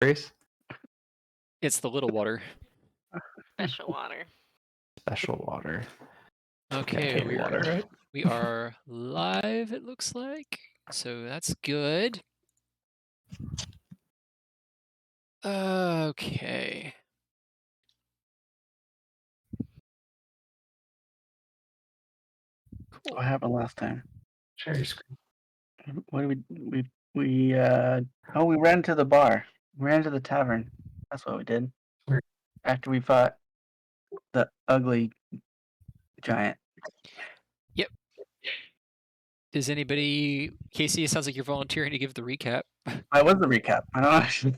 Grace? It's the little water. Special water. Special water. Okay, Water. we are live, it looks like. So that's good. Okay. Cool. What happened last time? Share your screen. What did we ran to the bar. We ran to the tavern. That's what we did. Where? After we fought the ugly giant. Yep. Does anybody... Casey, it sounds like you're volunteering to give the recap. That was the recap. I don't know.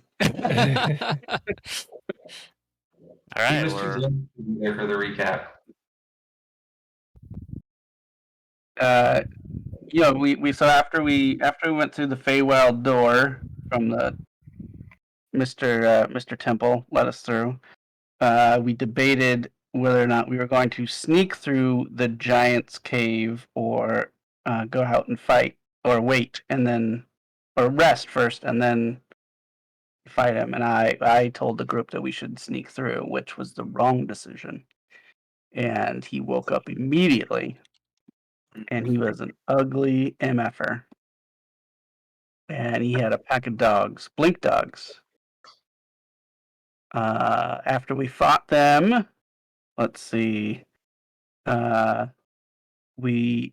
All right, Mr. we're Jim will be there for the recap. So after we went through the Feywild door from the Mr. Temple let us through, we debated whether or not we were going to sneak through the giant's cave or go out and fight, or wait and then, or rest first and then fight him. And I told the group that we should sneak through, which was the wrong decision. And he woke up immediately, and he was an ugly MFer. And he had a pack of dogs, blink dogs. After we fought them, let's see, we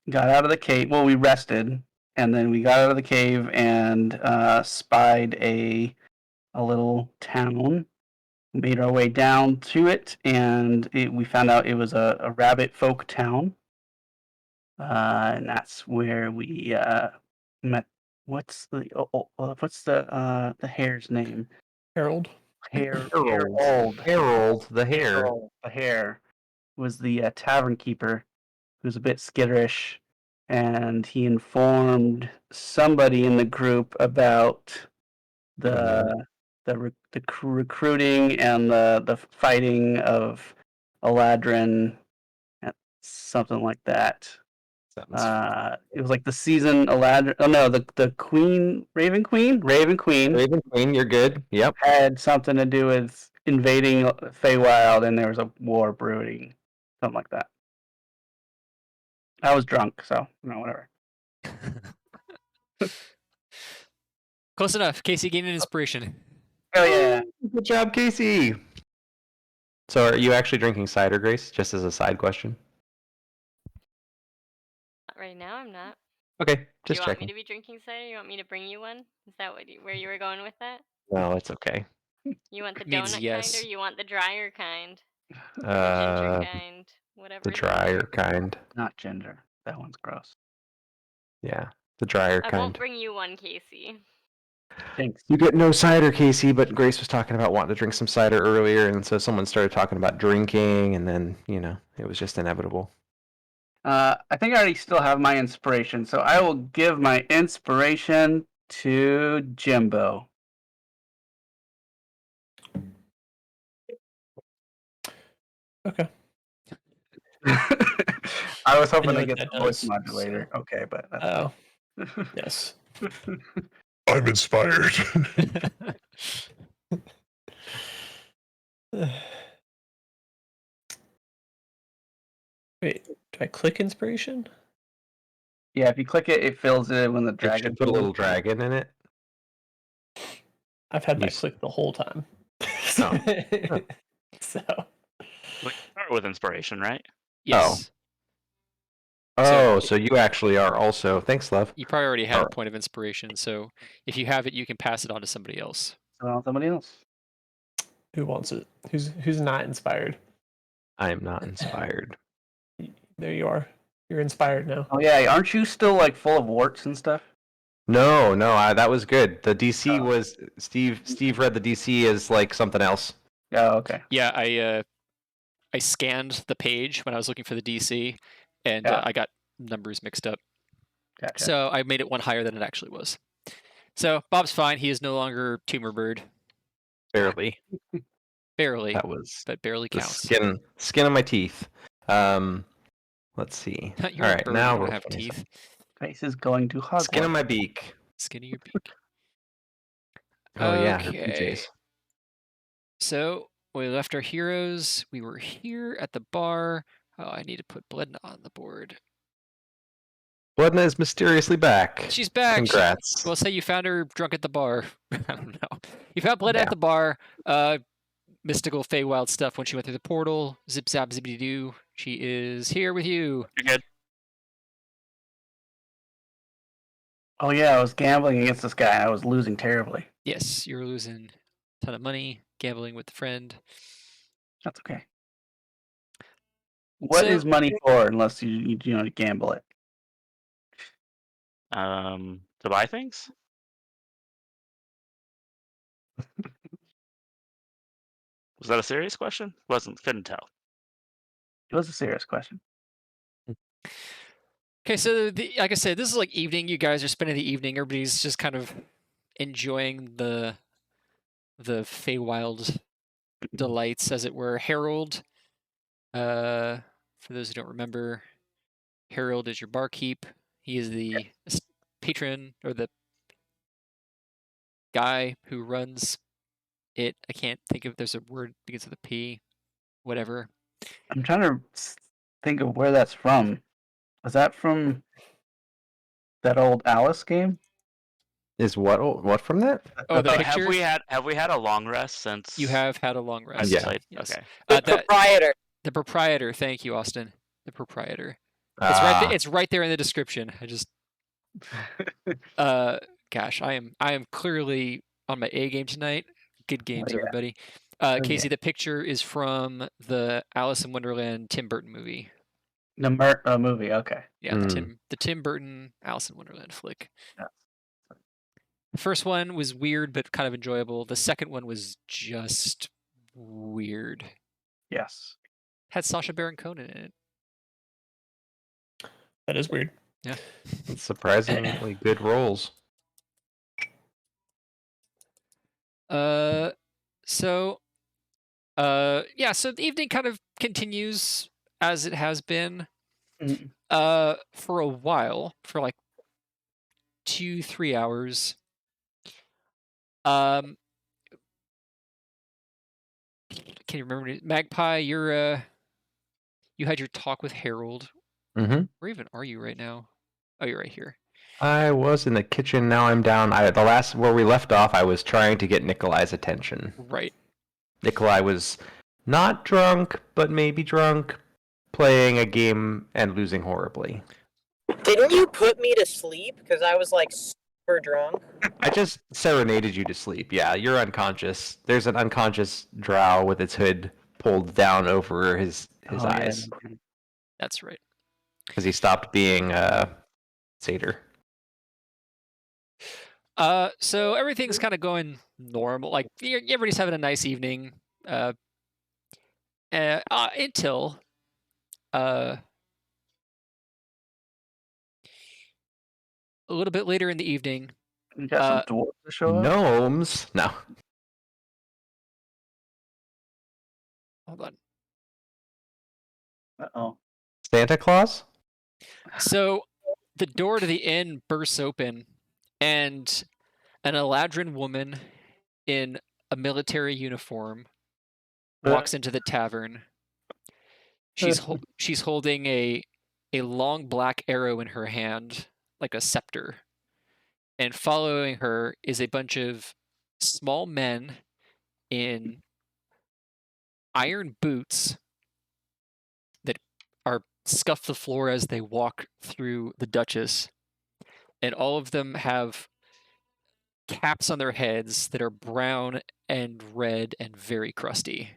got out of the cave. Well, we rested, and then we got out of the cave and spied a little town. Made our way down to it, and we found out it was a rabbit folk town. And that's where we met. What's the hare's name? Harold. Harold the hare. The hare was the tavern keeper, who was a bit skitterish, and he informed somebody in the group about the recruiting and the fighting of Eladrin, something like that. It was like the season Eladrin. Oh no, the Queen, Raven Queen, You're good. Yep. had something to do with invading Feywild, and there was a war brewing, something like that. I was drunk, so whatever. Close enough. Casey gained an inspiration. Oh yeah. Good job, Casey. So, are you actually drinking cider, Grace? Just as a side question. Right now, I'm not. Okay, Do just you want checking. me to be drinking cider? You want me to bring you one? Is that where you were going with that? No, it's okay. You want the Means donut yes. kind, or you want the drier kind? The Uh, ginger kind, whatever. the you drier want. kind. Not ginger. That one's gross. Yeah, the drier I kind. won't bring you one, Casey. Thanks. You get no cider, Casey, but Grace was talking about wanting to drink some cider earlier, and so someone started talking about drinking, and then, it was just inevitable. I think I already still have my inspiration, so I will give my inspiration to Jimbo. Okay. I was hoping know to what get the that voice does, modulator. so- Okay, but that's Oh, fine. yes. I'm inspired. Wait, do I click inspiration? Yeah, if you click it, it fills it when the It dragon. should put a little dragon in it. I've had my Yes. click the whole time. Oh. So, we start with inspiration, right? Yes. Oh, so you actually are also. Thanks, love. You probably already have a Alright. point of inspiration, so if you have it, you can pass it on to somebody else. Somebody else. who wants it? Who's not inspired? I am not inspired. There you are. You're inspired now. Oh yeah, aren't you still like full of warts and stuff? No, that was good. The DC was Steve read the DC as like something else. Oh, okay. Yeah, I scanned the page when I was looking for the DC, and Yeah. I got numbers mixed up. Gotcha. So I made it one higher than it actually was. So Bob's fine. He is no longer Tumor Bird. Barely. Barely, That was but barely the counts. skin of my teeth. Let's see. You're All a right, bird, now you we're don't have finishing. teeth. Face is going to hug. Skin of my beak. Skin of your beak. Oh yeah, her Okay. PJs. So we left our heroes. We were here at the bar. Oh, I need to put Bledna on the board. Bloodna is mysteriously back. She's back. Congrats. Well, say you found her drunk at the bar. I don't know. You found Bledna Yeah. at the bar. Mystical Feywild stuff when she went through the portal. Zip zap zippity doo. She is here with you. You're good. Oh yeah, I was gambling against this guy. I was losing terribly. Yes, you're losing a ton of money gambling with a friend. That's okay. What is So- money for unless you gamble it? To buy things. Was that a serious question? Wasn't. Couldn't tell. It was a serious question. Okay, so like I said, this is like evening. You guys are spending the evening. Everybody's just kind of enjoying the Feywild delights, as it were. Harold, for those who don't remember, Harold is your barkeep. He is the patron or the guy who runs it. I can't think if there's a word that begins with a P. Whatever. I'm trying to think of where that's from. Is that from that old Alice game? Is what from that? Oh, the Oh, picture. have we had a long rest since? You have had a long rest. Yeah. Played? Yes. Okay. The proprietor. The proprietor. Thank you, Austin. The proprietor. It's right. It's right there in the description. I just. Gosh, I am clearly on my A game tonight. Good games, yeah. everybody. Casey, the picture is from the Alice in Wonderland Tim Burton movie. The movie. Okay. Yeah, the Tim Burton Alice in Wonderland flick. Yeah. The first one was weird but kind of enjoyable. The second one was just weird. Yes. Had Sacha Baron Cohen in it. That is weird. Yeah. It's surprisingly good rolls. So so the evening kind of continues as it has been Mhm. for a while, for like 2-3 hours. Can you remember Magpie? You had your talk with Harold. Mm-hmm. Where even are you right now? Oh, you're right here. I was in the kitchen. Now I'm down. The last where we left off, I was trying to get Nikolai's attention. Right. Nikolai was not drunk, but maybe drunk, playing a game and losing horribly. Didn't you put me to sleep? Because I was like super drunk. I just serenaded you to sleep. Yeah, you're unconscious. There's an unconscious drow with its hood pulled down over his Oh, yeah. eyes That's right. because he stopped being satyr. So everything's kind of going normal. Like everybody's having a nice evening. Until a little bit later in the evening. You got some dwarves to show up? Gnomes? No. Hold on. Uh-oh. Santa Claus? So the door to the inn bursts open, and an Eladrin woman in a military uniform walks into the tavern. She's holding a long black arrow in her hand, like a scepter. And following her is a bunch of small men in iron boots that are scuff the floor as they walk through the Duchess. And all of them have caps on their heads that are brown and red and very crusty.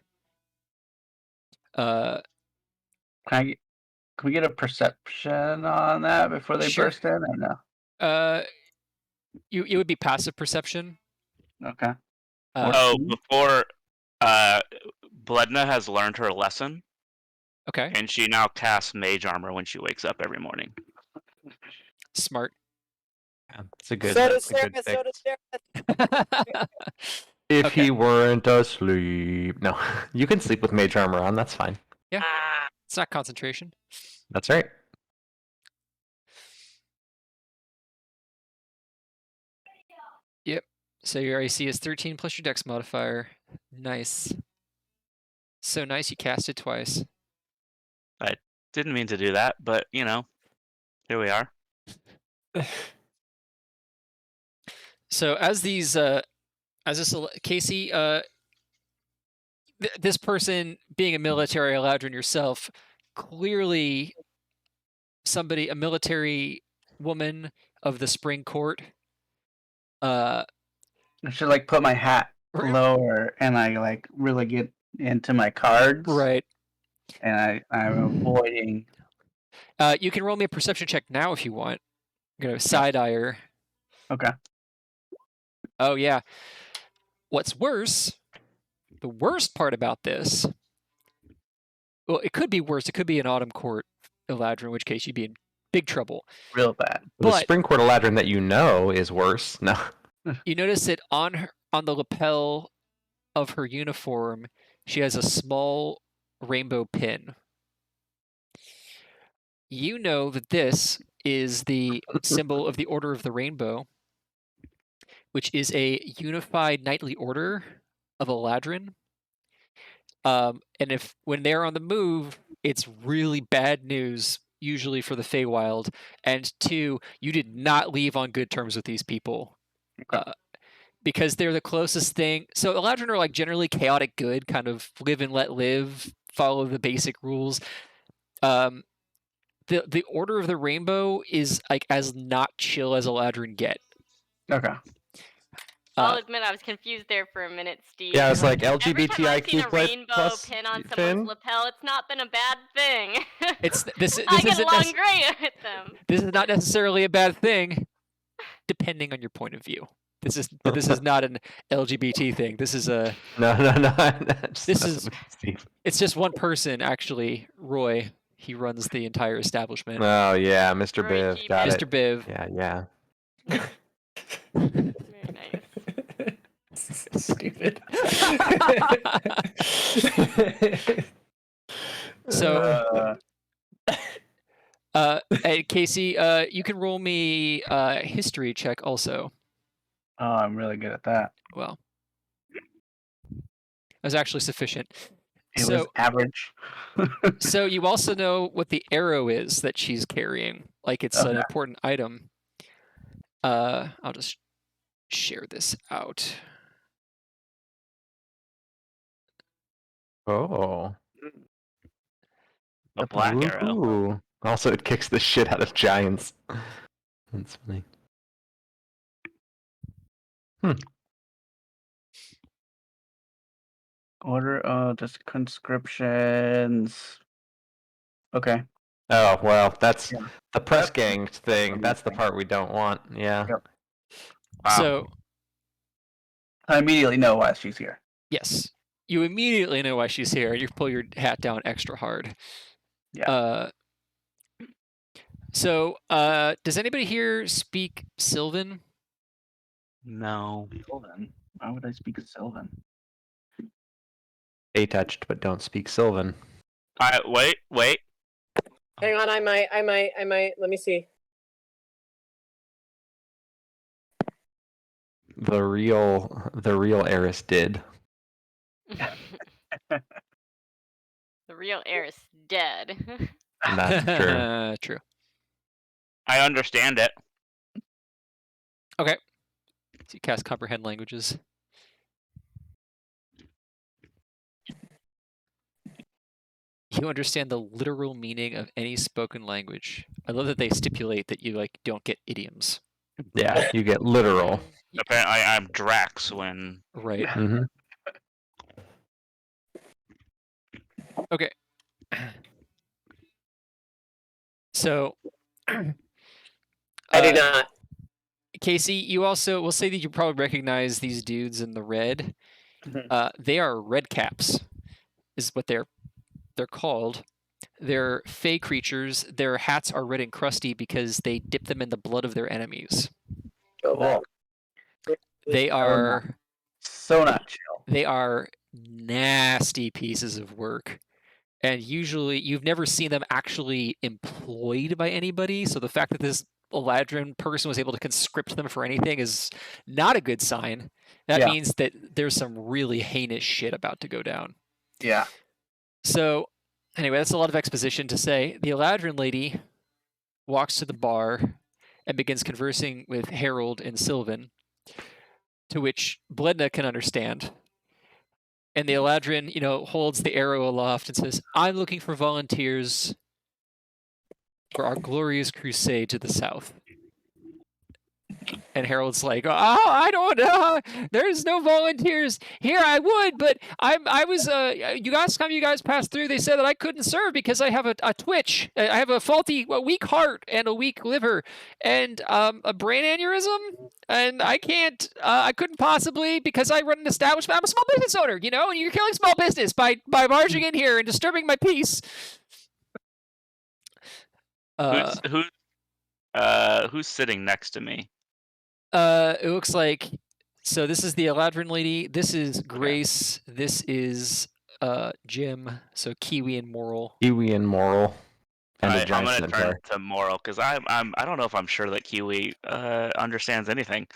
Can we get a perception on that before they Sure. burst in or no? It would be passive perception. Okay. Before Bledna has learned her lesson, Okay. and she now casts Mage Armor when she wakes up every morning. Smart. Yeah, it's a good. So that's does a good Sarah, so fix. does Sarah. If Okay. he weren't asleep. No, you can sleep with mage armor on. That's fine. Ah, It's not concentration. That's right. So your AC is 13 plus your Dex modifier. Nice. So nice you cast it twice. Didn't mean to do that, but you know, here we are. So as these, Casey, this person being a military Eladrin yourself, clearly a military woman of the Spring Court. I should like put my hat lower and I like really get into my cards. Right. And I'm avoiding. You can roll me a perception check now if you want. I'm gonna side eye her. Okay. Oh yeah. What's worse? The worst part about this. Well, it could be worse. It could be an Autumn Court Eladrin, in which case you'd be in big trouble. Real bad. The But Spring Court Eladrin that you know is worse. No. you notice that on the lapel of her uniform, she has a small rainbow pin. You know that this is the symbol of the Order of the Rainbow, which is a unified knightly order of Eladrin. And when they're on the move, it's really bad news, usually for the Feywild. And 2, you did not leave on good terms with these people. Okay. Because they're the closest thing. So Eladrin are like generally chaotic good, kind of live and let live, follow the basic rules. The Order of the Rainbow is like as not chill as Eladrin get. Okay. I'll admit I was confused there for a minute, Steve. Yeah, it's like Every time I've seen LGBTIQ a rainbow plus pin on pin. someone's lapel, it's not been a bad thing. This I get isn't along great with them. This is not necessarily a bad thing, depending on your point of view. This is not an LGBT thing. This is a No. This is- it's just one person actually, Roy. He runs the entire establishment. Oh yeah, Mr. Roy Biv. G. Got Mr. it. Biv. Yeah. Very nice. Stupid. So, hey, Casey, you can roll me a history check also. Oh, I'm really good at that. Well, that's actually sufficient. It So- was average. So you also know what the arrow is that she's carrying, like it's an Okay. important item. I'll just share this out. Oh. A black arrow. Ooh. Also, it kicks the shit out of giants. That's funny. Order just conscriptions. Okay. Oh well, that's Yeah. the press That's- gang thing. what That's the I'm part we don't want. Yeah. Yep. Wow. So I immediately know why she's here. yes, you immediately know why she's here. You pull your hat down extra hard. Yeah. So does anybody here speak Sylvan? No. Sylvan. Why would I speak Sylvan? A-touched, but don't speak Sylvan. Wait. Hang on, I might. Let me see. The real heiress did. The real heir is dead. That's true. True. I understand it. Okay. So you cast comprehend languages. You understand the literal meaning of any spoken language. I love that they stipulate that you like don't get idioms. Yeah, you get literal. Apparently, I'm Drax when. Right. Mm-hmm. Okay. So I do not. Casey, you also will say that you probably recognize these dudes in the red. Mhm. They are red caps, is what they're called. They're fey creatures. Their hats are red and crusty because they dip them in the blood of their enemies. Go back. They are So not chill. they are nasty pieces of work. And usually you've never seen them actually employed by anybody. So the fact that this Eladrin person was able to conscript them for anything is not a good sign. That Yeah. means that there's some really heinous shit about to go down. Yeah. So, anyway, that's a lot of exposition to say. The Eladrin lady walks to the bar and begins conversing with Harold and Sylvan, to which Bledna can understand. And the Eladrin, holds the arrow aloft and says, "I'm looking for volunteers for our glorious crusade to the south." And Harold's like, "Oh, I don't know. There's no volunteers here. I would, but I was. Last time you guys passed through, they said that I couldn't serve because I have a twitch. I have a weak heart and a weak liver, and a brain aneurysm, and I can't. I couldn't possibly because I run an establishment. I'm a small business owner, and you're killing small business by barging in here and disturbing my peace." Who's sitting next to me? It looks like, so this is the Eladrin lady. This is Grace. This is Jim. So Kiwi and Moral. Kiwi and Moral. And Alright, I'm giant gonna centaur. turn to Moral because I don't know if I'm sure that Kiwi understands anything.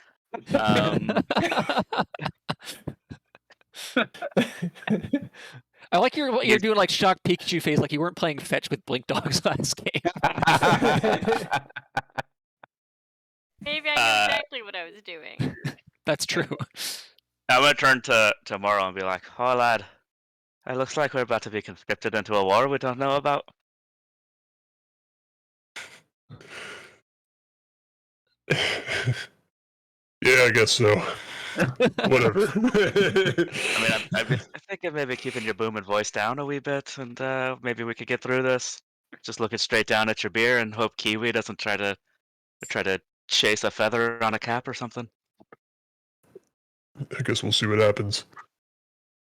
I like you're doing like shocked Pikachu face, like you weren't playing fetch with Blink Dogs last game. Maybe I know exactly what I was doing. That's true. I'm gonna turn to Moral and be like, "Oh lad, it looks like we're about to be conscripted into a war we don't know about." Yeah, I guess so. Whatever. I've been thinking maybe keeping your booming voice down a wee bit, and maybe we could get through this. Just looking straight down at your beer and hope Kiwi doesn't try to chase a feather on a cap or something. I guess we'll see what happens.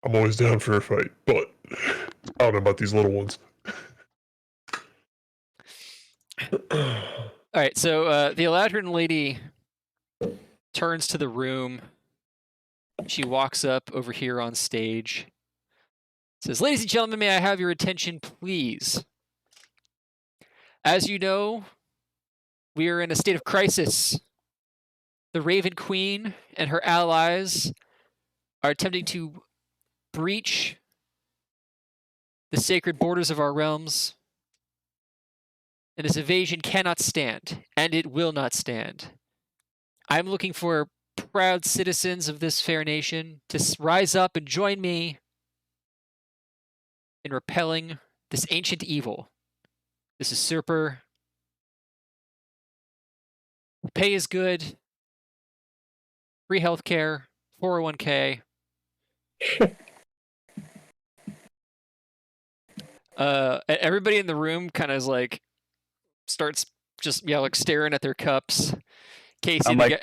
I'm always down for a fight, but I don't know about these little ones. All right, so the Eladrin lady turns to the room. She walks up over here on stage. Says, "Ladies and gentlemen, may I have your attention, please? As you know, we are in a state of crisis. The Raven Queen and her allies are attempting to breach the sacred borders of our realms. And this invasion cannot stand, and it will not stand. I'm looking for proud citizens of this fair nation to rise up and join me in repelling this ancient evil, this usurper. Pay is good, free healthcare, 401k. Everybody in the room kind of like starts just like staring at their cups. Casey, I'm like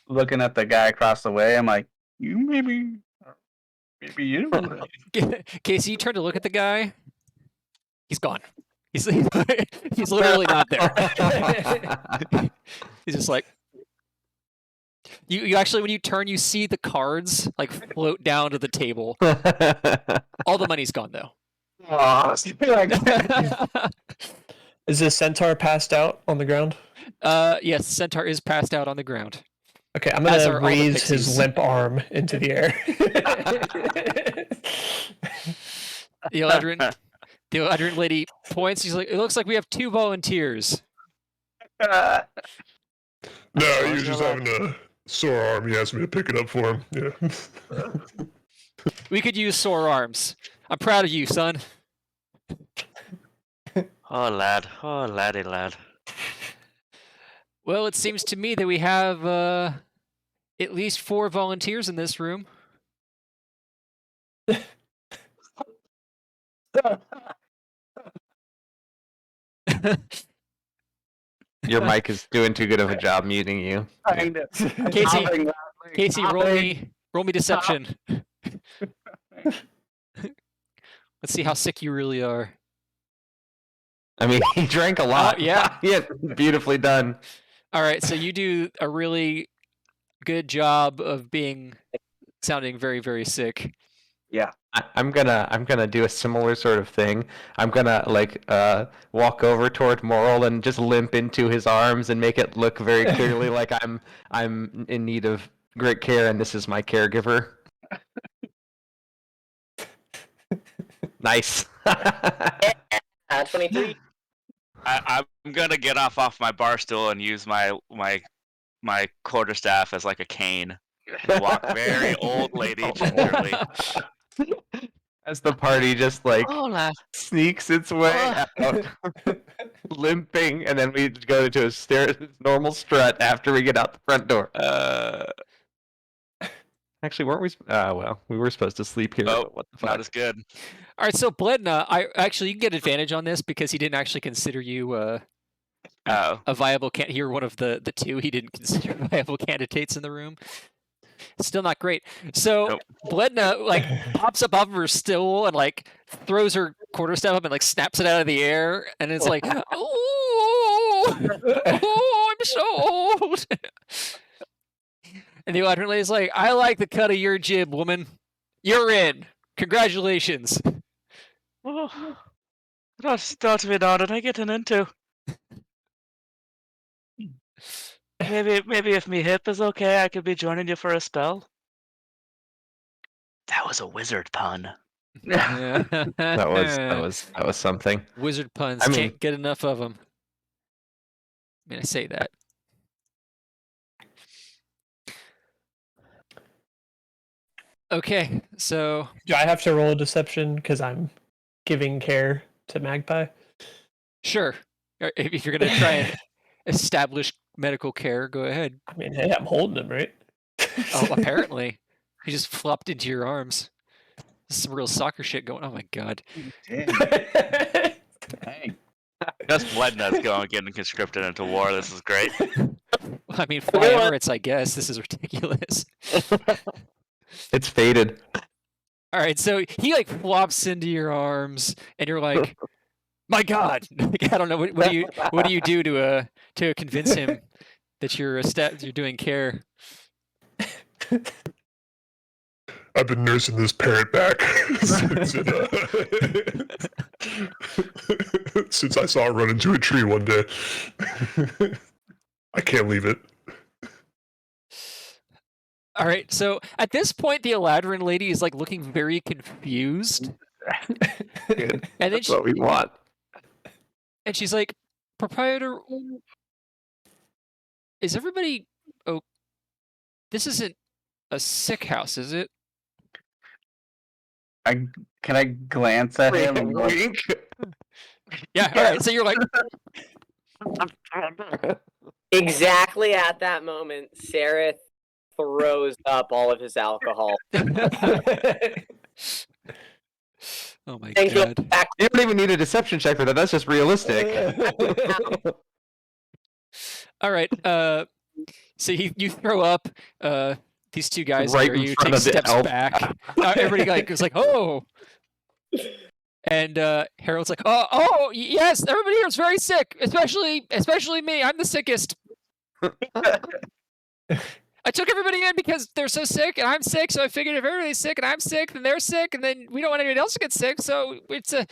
looking at the guy across the way. I'm like, maybe you. Casey, you turn to look at the guy. He's gone. He's literally not there. He's just like, you actually, when you turn, you see the cards like float down to the table. All the money's gone though. Is the centaur passed out on the ground? Yes, Centaur is passed out on the ground. Okay, I'm As gonna are all the raise his pixies. limp arm into the air. The Eladrin lady points. She's like, "It looks like we have 2 volunteers." No, he was just having a sore arm. He asked me to pick it up for him. Yeah. We could use sore arms. I'm proud of you, son. Oh lad, oh laddie lad. Well, it seems to me that we have at least 4 volunteers in this room. Your mic is doing too good of a job muting you. Casey, roll me deception. Let's see how sick you really are. I mean, he drank a lot. Yeah. Yeah, beautifully done. All right, so you do a really good job of sounding very, very sick. Yeah. I'm gonna do a similar sort of thing. I'm gonna walk over toward Moral and just limp into his arms and make it look very clearly like I'm in need of great care and this is my caregiver. Nice. 23. I'm gonna get off my bar stool and use my quarterstaff as like a cane. And walk very old lady gingerly. As the party just like Hola. sneaks its way out, limping, and then we go to a normal strut after we get out the front door. Actually, weren't we? Well, we were supposed to sleep here. Oh, but what the fuck? Not as good. All right, so Bledna, you can get advantage on this because he didn't actually consider you Oh. a viable candidate. You're one of the two he didn't consider viable candidates in the room. Still not great. So Nope. Bledna like pops up off of her stool and like throws her quarterstaff up and like snaps it out of the air, and it's like, oh, I'm so old. And the Eladrin lady's like, I like the cut of your jib, woman. You're in. Congratulations. Oh, what did I get into? Maybe if me hip is okay, I could be joining you for a spell. That was a wizard pun. That was something. Wizard puns. I mean- Can't get enough of them. I mean, I say that. Okay, so Do I have to roll a deception because I'm giving care to Magpie? sure. If you're gonna try and establish medical care, go ahead. I mean, hey, I'm holding him, right? Oh, apparently. He just flopped into your arms. This is some real soccer shit going on. Oh my god. Dang. Just Bledna's going getting conscripted into war. This is great. I mean, fly Emirates, I guess. This is ridiculous. It's faded. All right, so he like flops into your arms, and you're like, "My God!" I don't know what do you do to convince him that you're doing care? I've been nursing this parrot back since I saw it run into a tree one day. I can't leave it. All right, so at this point, the Eladrin lady is like looking very confused, Good. and then That's what we want. and she's like, "Proprietor, is everybody? Oh, this isn't a sick house, is it?" Can I glance at him? And go, Wink. Yeah. All right, so you're like, Exactly at that moment, Sarah throws up all of his alcohol. "Oh my And goes God." back. You don't even need a deception check for that. That's just realistic. All right. So you throw up. These two guys Right near in you front take of the steps elf. back. Everybody like is like, "Oh." And Harold's like, "Oh, yes, everybody here is very sick, especially me. I'm the sickest. I took everybody in because they're so sick, and I'm sick. So I figured if everybody's sick and I'm sick, then they're sick, and then we don't want anyone else to get sick. So it's a."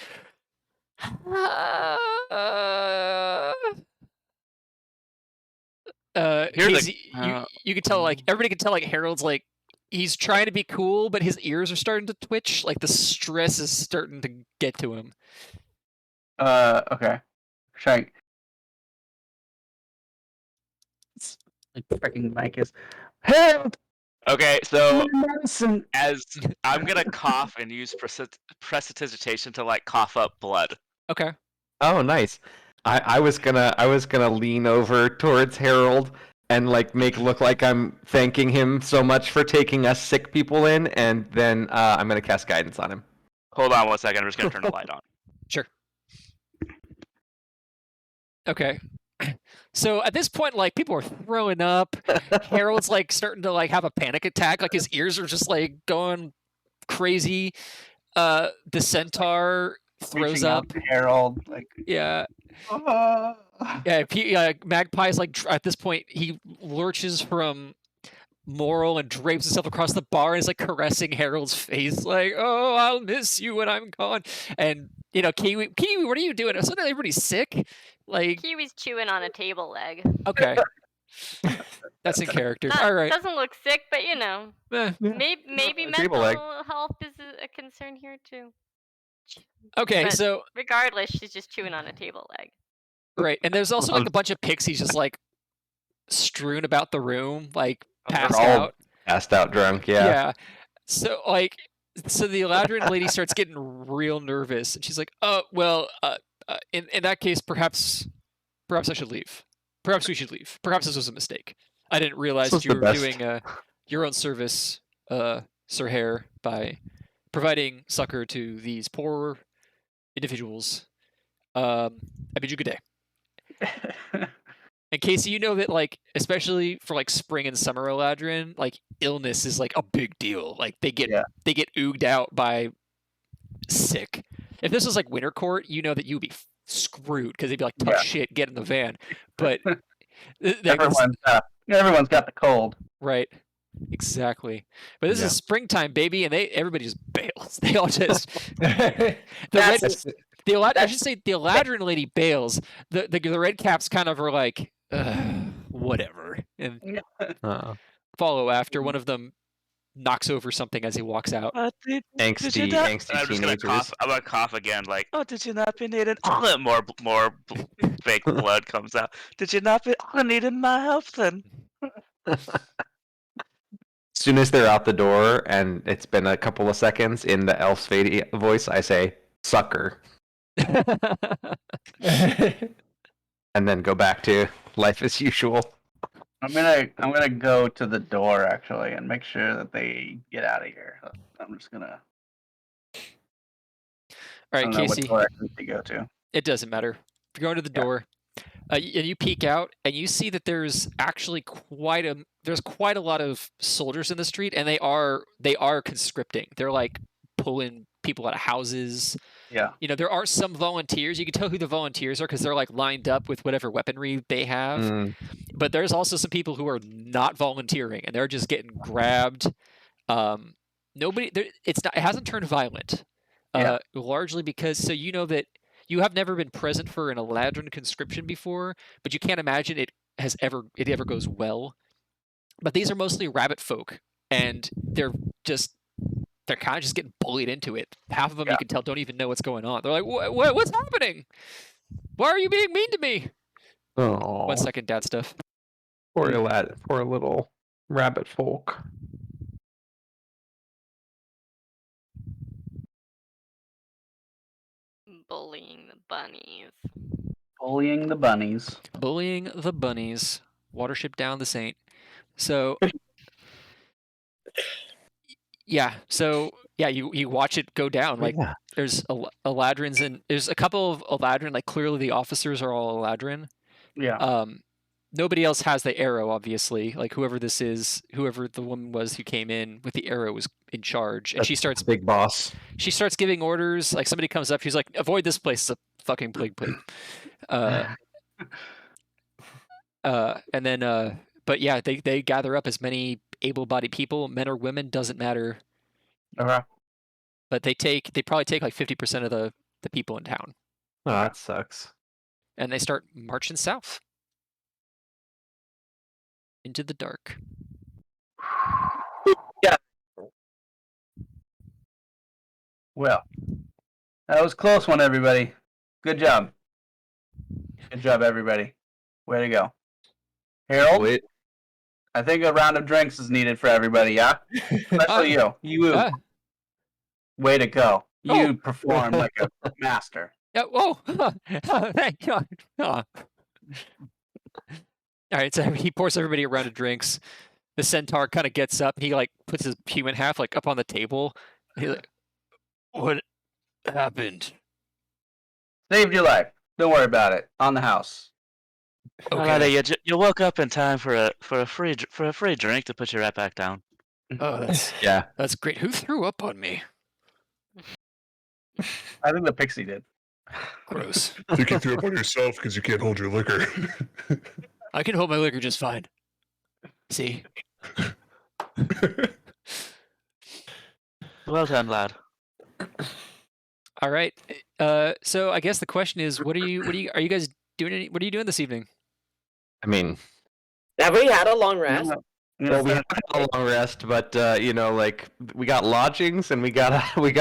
You can tell like everybody can tell like Harold's like he's trying to be cool, but his ears are starting to twitch. Like the stress is starting to get to him. okay. Trying. Like freaking mic is. Harold! Okay, so Medicine! as I'm gonna cough and use prestidigitation to like cough up blood. Okay. Oh, nice. I was gonna lean over towards Harold and like make look like I'm thanking him so much for taking us sick people in, and then I'm gonna cast guidance on him. Hold on 1 second. I'm just gonna turn the light on. Sure. Okay. So at this point, like people are throwing up. Harold's like starting to like have a panic attack. Like his ears are just like going crazy. The centaur throws Reaching out up. to Harold, like. Yeah. Oh. Yeah. Magpie's like at this point he lurches from Moral and drapes himself across the bar and is like caressing Harold's face, like, "Oh, I'll miss you when I'm gone." And Kiwi, what are you doing? Isn't everybody sick? Like, Kiwi's chewing on a table leg. okay, that's in character. Not, All right. Doesn't look sick, but Eh, maybe Table leg. mental health is a concern here too. okay, But so regardless, she's just chewing on a table leg. right, and there's also like a bunch of pixies just like strewn about the room, like passed all out. Passed out drunk, yeah. So the Eladrin lady starts getting real nervous, and she's like, "Oh, well, in that case, perhaps I should leave. Perhaps we should leave. Perhaps this was a mistake. I didn't realize This was that you the were best. doing your own service, Sir Hare, by providing succor to these poor individuals. I bid you good day." And Casey, you know that, like, especially for like spring and summer Eladrin, like illness is like a big deal. Like they get ooged out by sick. If this was like winter court, you know that you would be screwed because they'd be like, "Tough shit, get in the van." But everyone's got the cold. right, exactly. But this Yeah. is springtime, baby, and everybody just bails. They all just I should say the Eladrin lady bails. The red caps kind of are like, whatever, and follow after. One of them knocks over something as he walks out. Did Angsty you not? angsty I'm just gonna teenagers. cough. I'm gonna cough again. Like, oh, did you not be needed? More fake blood comes out. Did you not be needing my help then? As soon as they're out the door and it's been a couple of seconds, in the elf's voice, I say, "Sucker," and then go back to life as usual. I'm gonna go to the door actually and make sure that they get out of here. I'm just gonna. All I right, don't know what Casey. direction to go to. It doesn't matter. If you're going to the door, and you peek out, and you see that there's actually quite a lot of soldiers in the street, and they are conscripting. They're like pulling people out of houses. Yeah. There are some volunteers. You can tell who the volunteers are because they're like lined up with whatever weaponry they have. But there's also some people who are not volunteering, and they're just getting grabbed. It hasn't turned violent. Largely because you know that you have never been present for an Eladrin conscription before, but you can't imagine it ever goes well. But these are mostly rabbit folk, and they're kind of just getting bullied into it. Half of them you can tell don't even know what's going on. They're like, what's happening? Why are you being mean to me? Oh, 1 second, dad stuff. poor little rabbit folk. Bullying the bunnies. Bullying the bunnies. Bullying the bunnies. Watership down the saint. So you watch it go down. Like there's Eladrins, and there's a couple of Eladrin. Like clearly the officers are all Eladrin. Yeah. Nobody else has the arrow, obviously. Like whoever this is, whoever the woman was who came in with the arrow was in charge, and she starts big boss. She starts giving orders. Like somebody comes up, she's like, "Avoid this place. It's a fucking plague pit." And then, but yeah, they gather up as many able-bodied people, men or women, doesn't matter. Okay. But they probably take like 50% of the people in town. Oh, that sucks. And they start marching south into the dark. Yeah. Well, that was a close one, everybody. Good job. Good job, everybody. Way to go. Harold, Wait. I think a round of drinks is needed for everybody, yeah? Especially you. You. Way to go. You perform like a master. Yeah. Whoa. Thank God. All right. So he pours everybody a round of drinks. The centaur kind of gets up. He like puts his human half like up on the table. He's like, "What happened?" Saved your life. Don't worry about it. On the house. Okay. You woke up in time for a free drink to put you right back down. Oh, that's great. Who threw up on me? I think the pixie did. Gross. I think you threw up on yourself because you can't hold your liquor. I can hold my liquor just fine. See? Well done, lad. All right. So I guess the question is, are you guys doing what are you doing this evening? I mean, Have we had a long rest? well, we have a long rest, but like we got lodgings and we got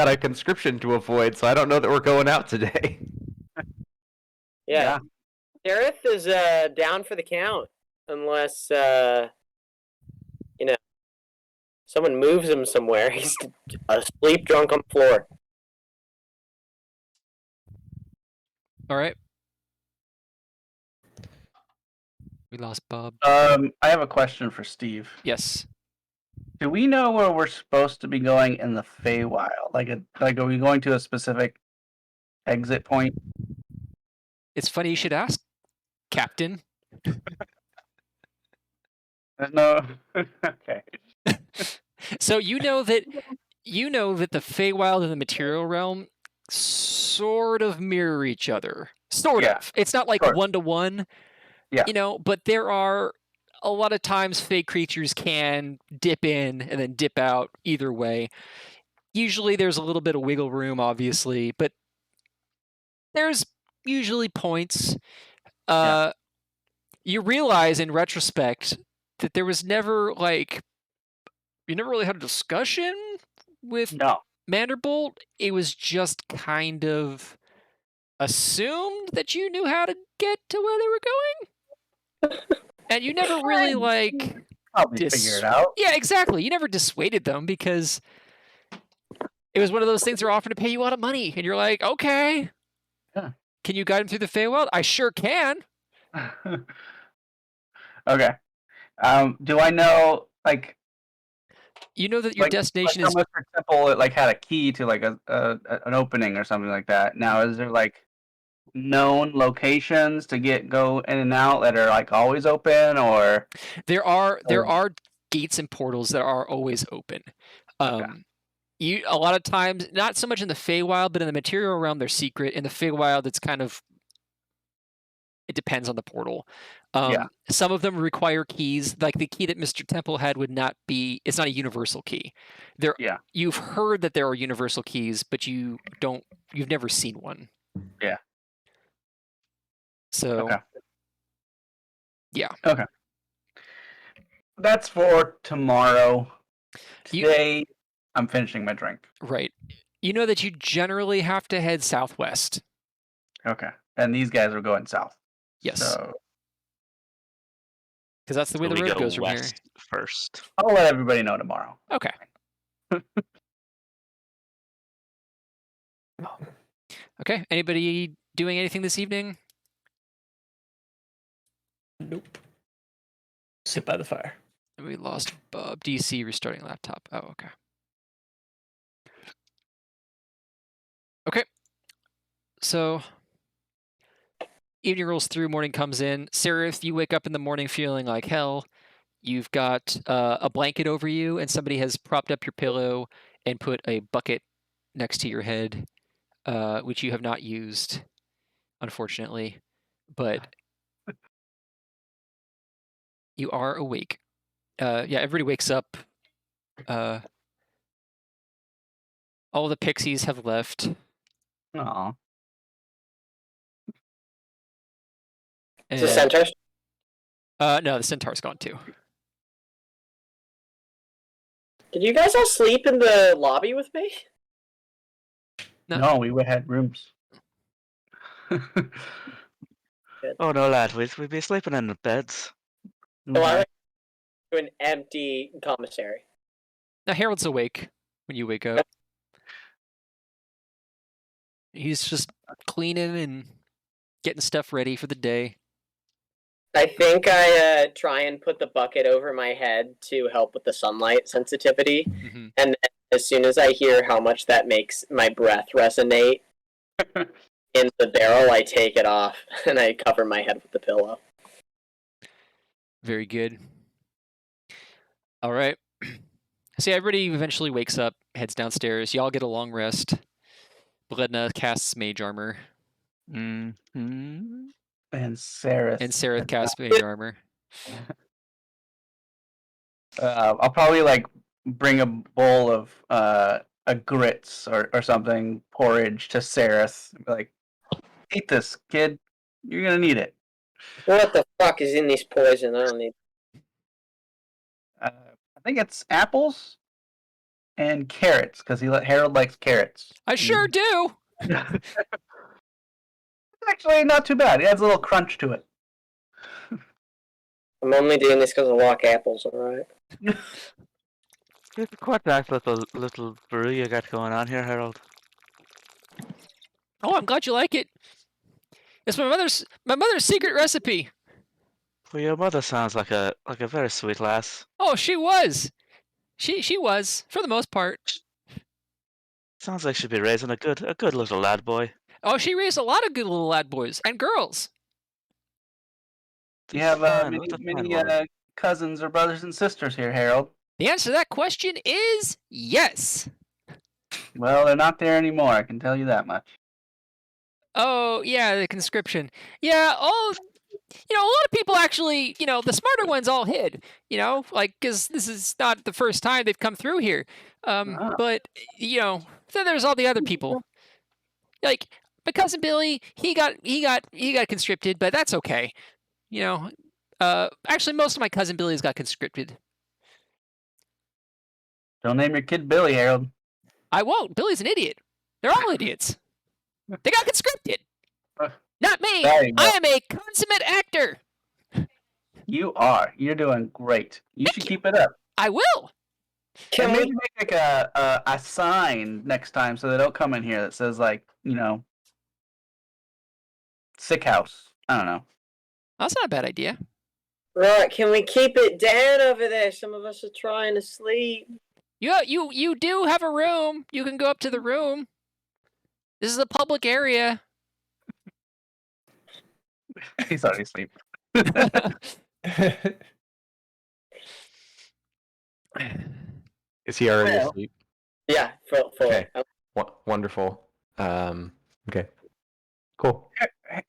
a conscription to avoid, so I don't know that we're going out today. Yeah. Dareth is down for the count, unless someone moves him somewhere. He's asleep, drunk on the floor. All right. We lost Bob. I have a question for Steve. Yes. Do we know where we're supposed to be going in the Feywild? Like, are we going to a specific exit point? It's funny you should ask, Captain. There's no. Okay. So you know that the Feywild and the material realm sort of mirror each other. Sort Yeah. of. It's not like Sure. 1-to-1. Yeah. But there are a lot of times fey creatures can dip in and then dip out either way. Usually there's a little bit of wiggle room, obviously, but there's usually points. You realize in retrospect that there was never you never really had a discussion with Manderbolt. It was just kind of assumed that you knew how to get to where they were going. And you never really probably figure it out. Yeah, exactly. You never dissuaded them because it was one of those things they're offering to pay you a lot of money, and you're like, okay. Yeah. Can you guide them through the Feywild? I sure can. Okay. Do I know you know that your destination is Mr. Temple had a key to an opening or something like that. Now is there known locations to go in and out that are always open, or there are gates and portals that are always open. A lot of times, not so much in the Feywild, but in the material realm, they're secret. In the Feywild, it's it depends on the portal. Some of them require keys. Like the key that Mr. Temple had it's not a universal key. You've heard that there are universal keys, but you've never seen one. Yeah. So, yeah. Okay. That's for tomorrow. Today, I'm finishing my drink. Right. You know that you generally have to head southwest. Okay. And these guys are going south. Yes. So, because that's the way the road goes from here. First. I'll let everybody know tomorrow. Okay. Okay. Anybody doing anything this evening? Nope. Sit by the fire. We lost Bob. DC restarting laptop. Oh, okay. Okay. So, evening rolls through, morning comes in. Seraph, you wake up in the morning feeling like hell. You've got a blanket over you, and somebody has propped up your pillow and put a bucket next to your head, which you have not used, unfortunately. But you are awake. Everybody wakes up. All the pixies have left. Aw. Is the centaur? No, the centaur's gone too. Did you guys all sleep in the lobby with me? No, we had rooms. Oh no, lad, we'd be sleeping in the beds. So I went to an empty commissary. Now Harold's awake when you wake up. He's just cleaning and getting stuff ready for the day. I think I try and put the bucket over my head to help with the sunlight sensitivity. Mm-hmm. And then as soon as I hear how much that makes my breath resonate in the barrel, I take it off and I cover my head with the pillow. Very good. All right. So everybody eventually wakes up, heads downstairs. Y'all get a long rest. Bledna casts Mage Armor. Mm-hmm. And Sarah. And Sarah casts Mage Armor. I'll probably like bring a bowl of a grits or something porridge to Sareth. Like, eat this, kid. You're gonna need it. What the fuck is in this poison? I don't need. I think it's apples and carrots because Harold likes carrots. I sure do. It's actually not too bad. It adds a little crunch to it. I'm only doing this because I like apples, alright? It's quite nice little brew you got going on here, Harold. Oh, I'm glad you like it. It's my mother's secret recipe. Well, your mother sounds like a very sweet lass. Oh, she was. She was for the most part. Sounds like she'd be raising a good little lad boy. Oh, she raised a lot of good little lad boys and girls. Do you have Fine, many, what a fine many woman. cousins or brothers and sisters here, Harold? The answer to that question is yes. Well, they're not there anymore. I can tell you that much. Oh, yeah, the conscription. Yeah, a lot of people actually, the smarter ones all hid, like, because this is not the first time they've come through here. But, then there's all the other people. Like, my cousin Billy, he got conscripted, but that's okay. Actually, most of my cousin Billy's got conscripted. Don't name your kid Billy, Harold. I won't. Billy's an idiot. They're all idiots. They got conscripted. Not me. There you go. I am a consummate actor. You are. You're doing great. You Thank should you. keep it up. I will. And maybe make like a sign next time so they don't come in here that says like, sick house. I don't know. That's not a bad idea. Right, can we keep it down over there? Some of us are trying to sleep. You do have a room. You can go up to the room. This is a public area. He's already asleep. Is he already Well. asleep? Yeah, for Okay. Wonderful. Okay. Cool.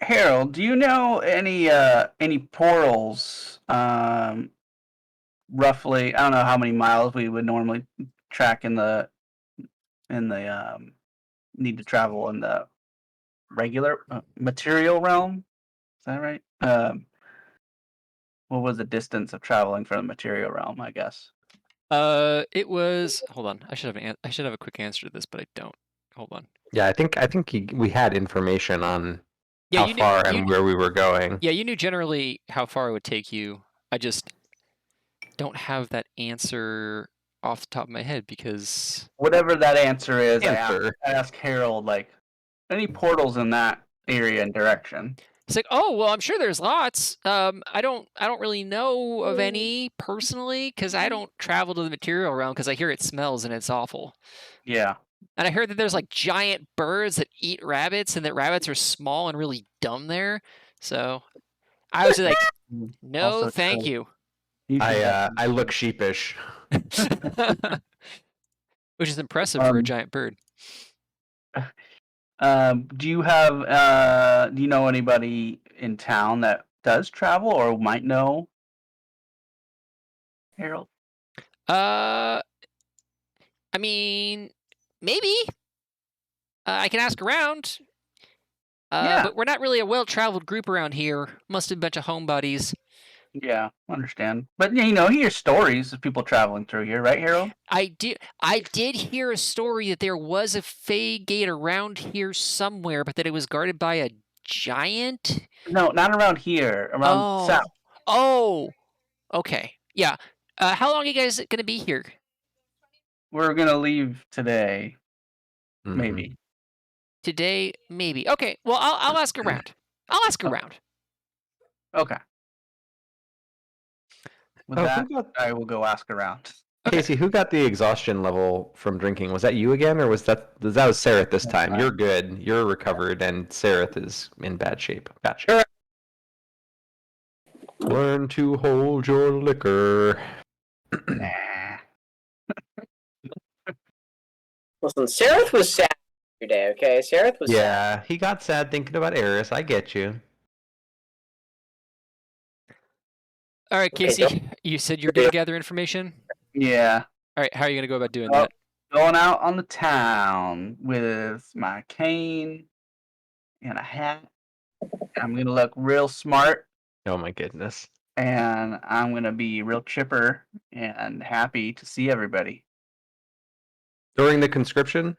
Harold, do you know any portals? Roughly, I don't know how many miles we would normally track in the need to travel in the regular material realm. Is that right? What was the distance of traveling from the material realm? I guess. It was. Hold on. I should have a quick answer to this, but I don't. Hold on. Yeah, I think we had information on Yeah, how you knew, far you, and where we were going. Yeah, you knew generally how far it would take you. I just don't have that answer off the top of my head because Whatever that answer is, Answer. I ask Harold like any portals in that area and direction. it's like, oh well, I'm sure there's lots. I don't really know of any personally because I don't travel to the material realm because I hear it smells and it's awful. Yeah. And I heard that there's like giant birds that eat rabbits and that rabbits are small and really dumb there. So I was like, no, Also thank true. you. I look sheepish. Which is impressive for a giant bird. Do you know anybody in town that does travel or might know Harold? I mean, maybe. I can ask around. Yeah. But we're not really a well-traveled group around here. Must have been a bunch of homebodies. Yeah, understand. But you hear stories of people traveling through here, right, Harold? I did hear a story that there was a Fey gate around here somewhere, but that it was guarded by a giant. No, not around here. Around south. Oh, okay. Yeah. How long are you guys gonna be here? We're gonna leave today, Mhm. maybe. Today, maybe. Okay. Well, I'll ask around. I'll ask around. Okay. With Oh, that, who got- I will go ask around. Casey, who got the exhaustion level from drinking? Was that you again, or was that Sareth this time? fine. You're good. You're recovered, and Sareth is in bad shape. Bad shape. Learn to hold your liquor. Nah. Listen, Sareth was sad yesterday, okay? Sareth was sad. Yeah, he got sad thinking about Eris. I get you. All right, Casey, you said you're going to gather information? Yeah. All right, how are you going to go about doing Oh, that? Going out on the town with my cane and a hat. I'm gonna look real smart, Oh my goodness. and I'm gonna be real chipper and happy to see everybody. During the conscription?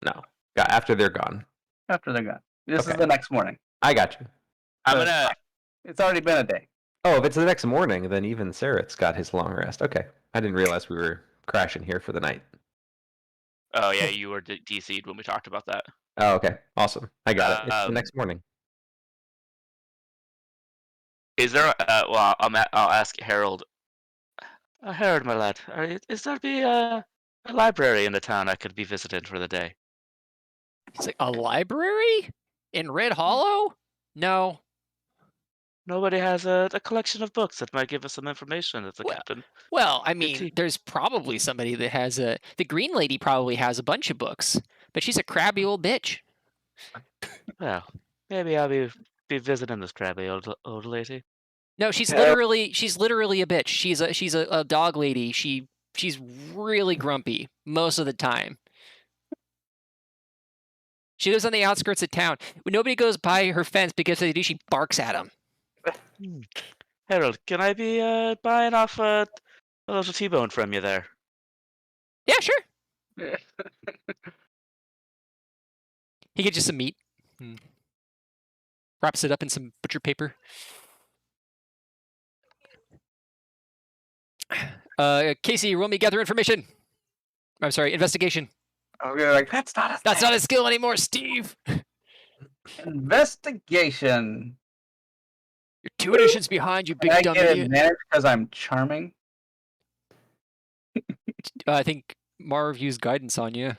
No. After they're gone. After they're gone. This is Okay. the next morning. I got you. I'm So gonna. It's already been a day. Oh, if it's the next morning, then even Saret's got his long rest. Okay. I didn't realize we were crashing here for the night. Oh yeah, you were DC'd when we talked about that. Oh, okay. Awesome. I got it. It's the Um, next morning. Is there? Well, I'll ask Harold. Harold, my lad, is there be a library in the town I could be visiting for the day? He's like, a library? In Red Hollow? No. Nobody has a collection of books that might give us some information as the Well- captain. Well, I Good mean, tea. there's probably somebody that has a... The Green Lady probably has a bunch of books, but she's a crabby old bitch. Well, maybe I'll be visiting this crabby old lady. No, she's Yeah. literally a bitch. She's a dog lady. She's really grumpy most of the time. She lives on the outskirts of town. When nobody goes by her fence because if they do, she barks at them. Harold, can I be buying off a little T-bone from you there? Yeah, sure. He gets you some meat. Wraps it up in some butcher paper. Casey, roll me gather information. I'm sorry, investigation. Okay, like that's not a That's thing. not a skill anymore, Steve. Investigation. You're 2 editions behind, you big Can I dumb get idiot. advantage because I'm charming? I think Marv used guidance on you.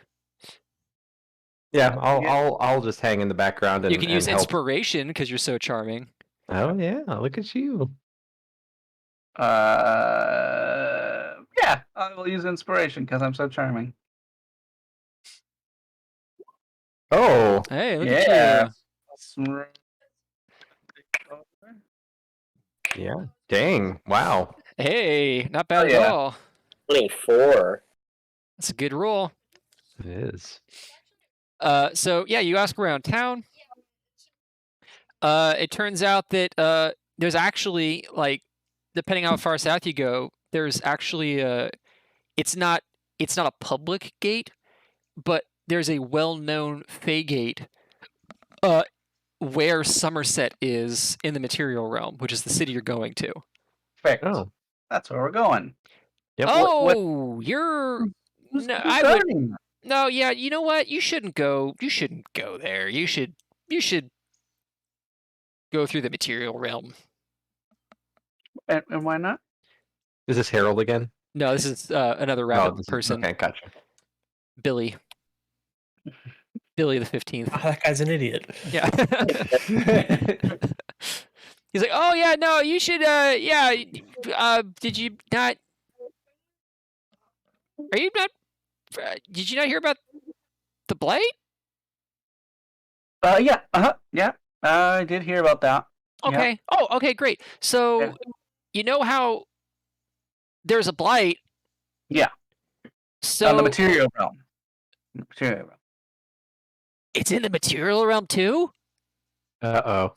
Yeah, Yeah. I'll just hang in the background and You can use help. inspiration because you're so charming. Oh yeah, look at you. Yeah, I will use inspiration because I'm so charming. Oh, Hey, look Yeah. at you. yeah. Dang. Wow. Hey, not bad yeah. at all. 24. That's a good roll. It is. So yeah, you ask around town. It turns out that there's actually, like, depending how far south you go, there's actually it's not a public gate, but there's a well-known Fey gate where Somerset is in the material realm, which is the city you're going to. Perfect. Oh. That's where we're going. Yep. Oh, you're Who's I would guarding? no, yeah. You know what? You shouldn't go. You shouldn't go there. You should go through the material realm. And why not? Is this Harold again? No, this is another rabbit this is- person, okay, gotcha. Billy. Billy the 15th. Oh, that guy's an idiot. Yeah. He's like, oh yeah, no, you should. Yeah. Did you not? Are you not? Did you not hear about the blight? Yeah. Yeah. I did hear about that. Yeah. Okay. Oh, okay, great. So, Yeah. you know how there's a blight? Yeah. So On the material realm. Material realm. it's in the material realm too? Uh-oh.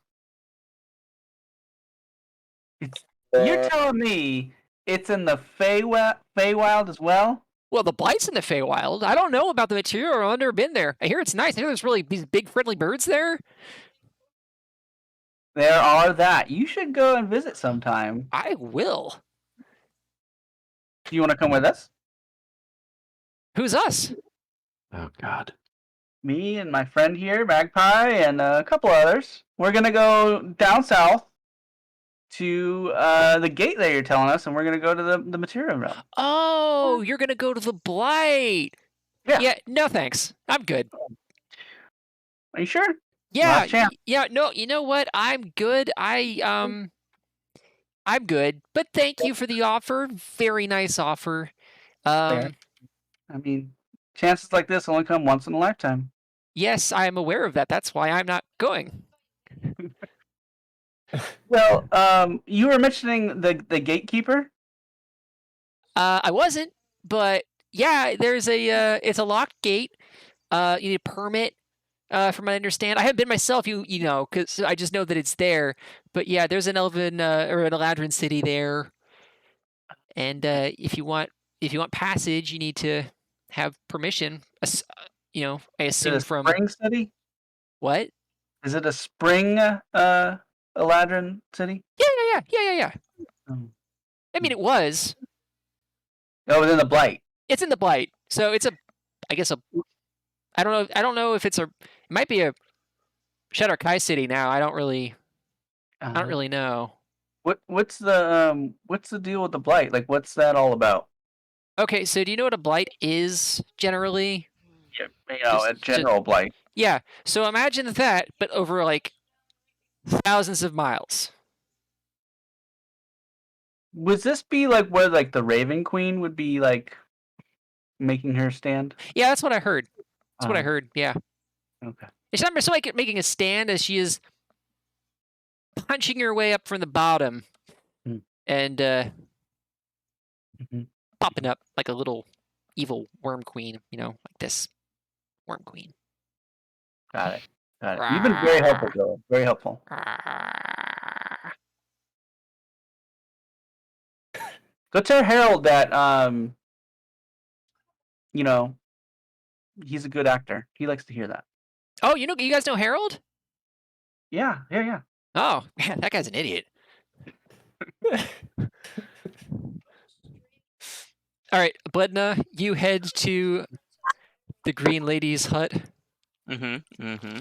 You're telling me it's in the Feywild as well? Well, the blight's in the Feywild. I don't know about the material realm. I've never been there. I hear it's nice. I hear there's really these big friendly birds there. There are that. You should go and visit sometime. I will. Do you want to come with us? Who's us? Oh God. Me and my friend here, Magpie, and a couple others. We're gonna go down south to the gate that you're telling us, and we're gonna go to the material realm. Oh, you're gonna go to the blight. Yeah. Yeah. No, thanks. I'm good. Are you sure? Yeah. Last chance. Yeah. No. You know what? I'm good. I'm good. But thank you for the offer. Very nice offer. Fair. I mean, chances like this only come once in a lifetime. Yes, I am aware of that. That's why I'm not going. Well, you were mentioning the gatekeeper. I wasn't, but yeah, there's it's a locked gate. You need a permit. From what I understand, I haven't been myself. You know, because I just know that it's there. But yeah, there's an elven or an Eladrin city there, and if you want passage, you need to have permission. You know, I Is it assume a from spring city? what? Is it a spring Eladrin city? Yeah. Oh, I mean, it was. oh within the Blight. It's in the Blight, so it's I guess I don't know. I don't know if it's it might be a Shadow Kai city now. I don't really know. What's the deal with the Blight? Like, what's that all about? Okay, so do you know what a blight is generally? You know, a general Blight. Yeah. So imagine that, but over like thousands of miles. Would this be like where like the Raven Queen would be like making her stand? Yeah, that's what I heard. That's what I heard. Yeah. Okay. It's not so like making a stand as she is punching her way up from the bottom and popping up like a little evil worm queen, you know, like this worm queen. Got it. You've been very helpful, Bill. Very helpful. Go tell Harold that you know, he's a good actor. He likes to hear that. Oh, you guys know Harold? Yeah. Oh, man, that guy's an idiot. All right, Bledna, you head to the Green Lady's hut. Mm-hmm.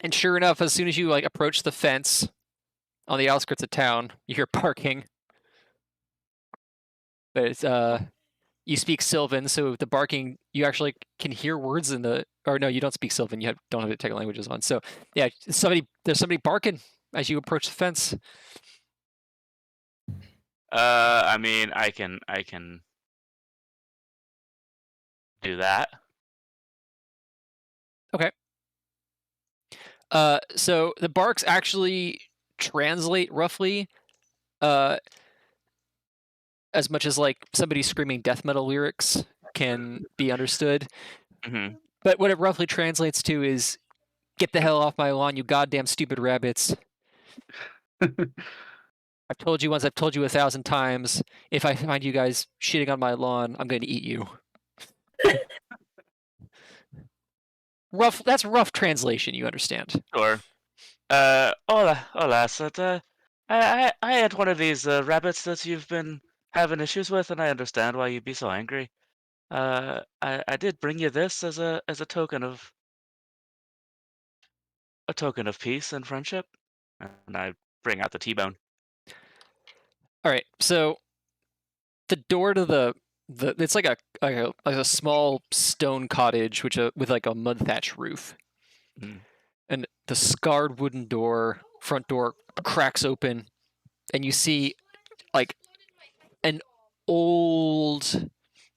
And sure enough, as soon as you like approach the fence on the outskirts of town, you hear barking. But it's you speak Sylvan, so the barking you actually can hear words in the. Or no, you don't speak Sylvan. You don't have the technical languages on. So yeah, there's somebody barking as you approach the fence. I mean, I can do that. Okay. So the barks actually translate roughly, as much as like somebody screaming death metal lyrics can be understood. Mm-hmm. But what it roughly translates to is, "Get the hell off my lawn, you goddamn stupid rabbits." I've told you once, I've told you 1,000 times. If I find you guys shitting on my lawn, I'm going to eat you. That's rough translation, you understand. Sure. Hola, so, I had one of these rabbits that you've been having issues with, and I understand why you'd be so angry. I did bring you this as a token of peace and friendship, and I bring out the T-bone. All right, so the door to the it's like a small stone cottage with like a mud thatch roof. And the scarred wooden front door cracks open, and you see like an old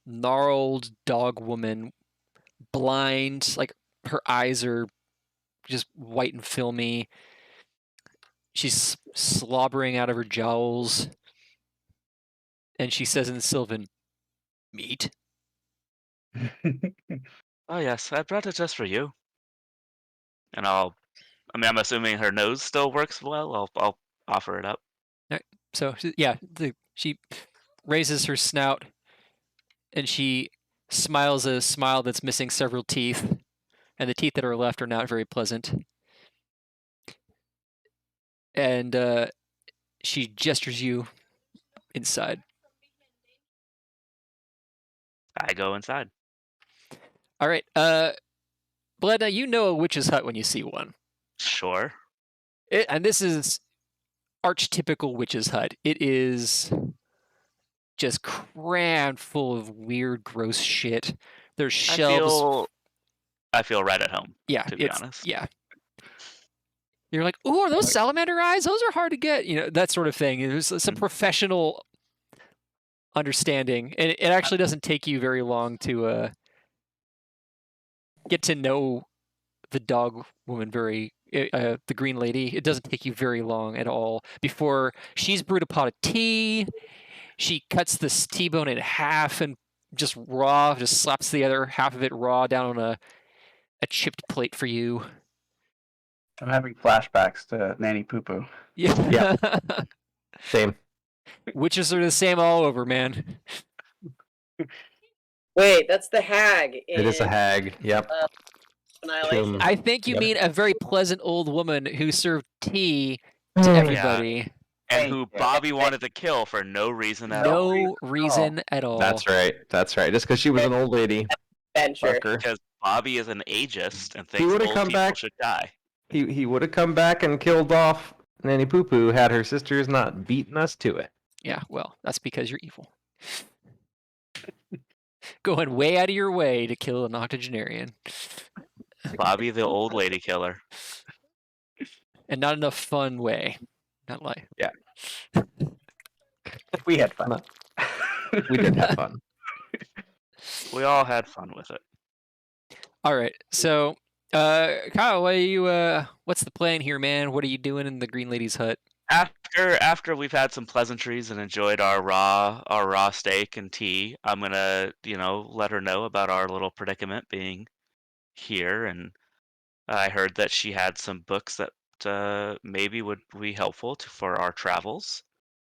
gnarled dog woman, blind, like her eyes are just white and filmy. She's slobbering out of her jowls, and she says in Sylvan, "Meat?" Oh yes, I brought it just for you. And I'm assuming her nose still works well. I'll offer it up. Right. So yeah, she raises her snout, and she smiles a smile that's missing several teeth, and the teeth that are left are not very pleasant. And she gestures you inside. I go inside. All right, Bledna, you know a witch's hut when you see one. Sure. And this is archetypical witch's hut. It is just crammed full of weird, gross shit. There's shelves. I feel right at home. Yeah, to be honest. Yeah. You're like, "Oh, are those salamander eyes? Those are hard to get." You know, that sort of thing. There's some professional understanding, and it actually doesn't take you very long to get to know the dog woman very the green lady. It doesn't take you very long at all before she's brewed a pot of tea. She cuts this T-bone in half and just slaps the other half of it raw down on a chipped plate for you. I'm having flashbacks to Nanny Poo Poo. Yeah. Same. Witches are the same all over, man. Wait, that's the hag. It is a in, hag. Yep. Annihilation. I think you Yep. mean a very pleasant old woman who served tea Mm. to Yeah. everybody. And Thank who you. Bobby wanted to kill for no reason at all. No reason at all. That's right. That's right. Just because she was an old lady. Adventure. Fucker. Because Bobby is an ageist and thinks would've old come people back- should die. He would have come back and killed off Nanny Poo Poo had her sisters not beaten us to it. Yeah, well, that's because you're evil. Going way out of your way to kill an octogenarian. Bobby the old lady killer. And not in a fun way. Not like We had fun. We did have fun. We all had fun with it. all right. So Kyle, what's the plan here, man? What are you doing in the Green Lady's hut? After we've had some pleasantries and enjoyed our raw steak and tea, I'm gonna let her know about our little predicament being here, and I heard that she had some books that maybe would be helpful for our travels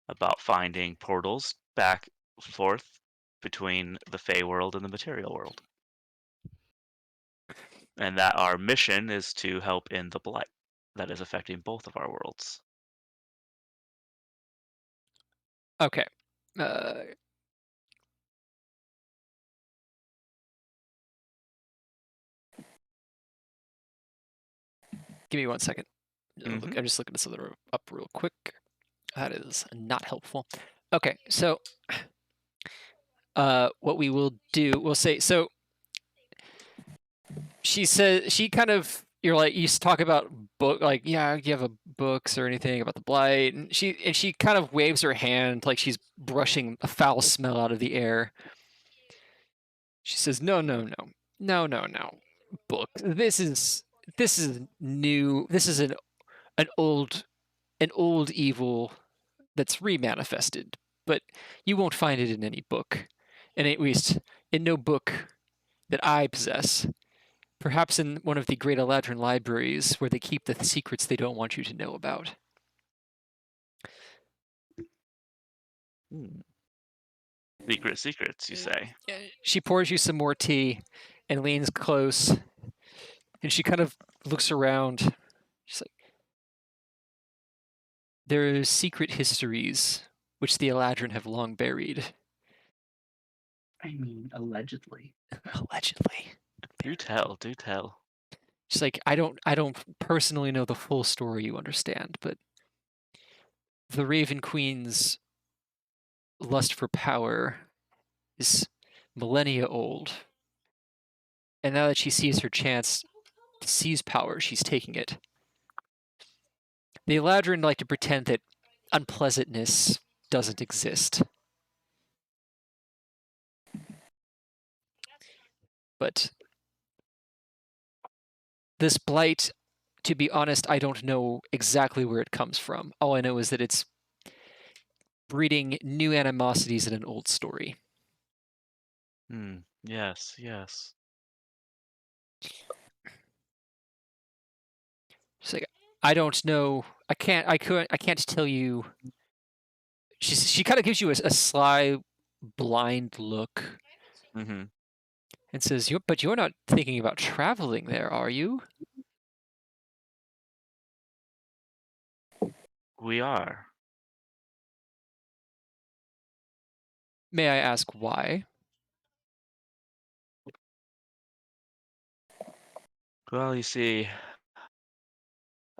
about finding portals back and forth between the Fey world and the material world, and that our mission is to help in the blight that is affecting both of our worlds. Okay. Give me 1 second. Mhm. I'm just looking this up real quick. That is not helpful. Okay, so what we will do, we'll say, so she says, she kind of, you're like, you talk about book, like, yeah, you have books or anything about the blight, and she kind of waves her hand like she's brushing a foul smell out of the air. She says, no, book. This is new. This is an old evil that's remanifested, but you won't find it in any book, and at least in no book that I possess. Perhaps in one of the great Eladrin libraries where they keep the secrets they don't want you to know about. Secrets, you say? She pours you some more tea and leans close, and she kind of looks around. She's like, there are secret histories which the Eladrin have long buried. I mean, allegedly. Allegedly. Do tell. She's like, I don't personally know the full story, you understand, but the Raven Queen's lust for power is millennia old. And now that she sees her chance to seize power, she's taking it. The Eladrin like to pretend that unpleasantness doesn't exist. But this blight, to be honest, I don't know exactly where it comes from. All I know is that it's breeding new animosities in an old story. Yes. She's like, I don't know. I can't tell you. She kind of gives you a sly, blind look Mm-hmm. and says, but you're not thinking about traveling there, are you? We are. May I ask why? Well, you see,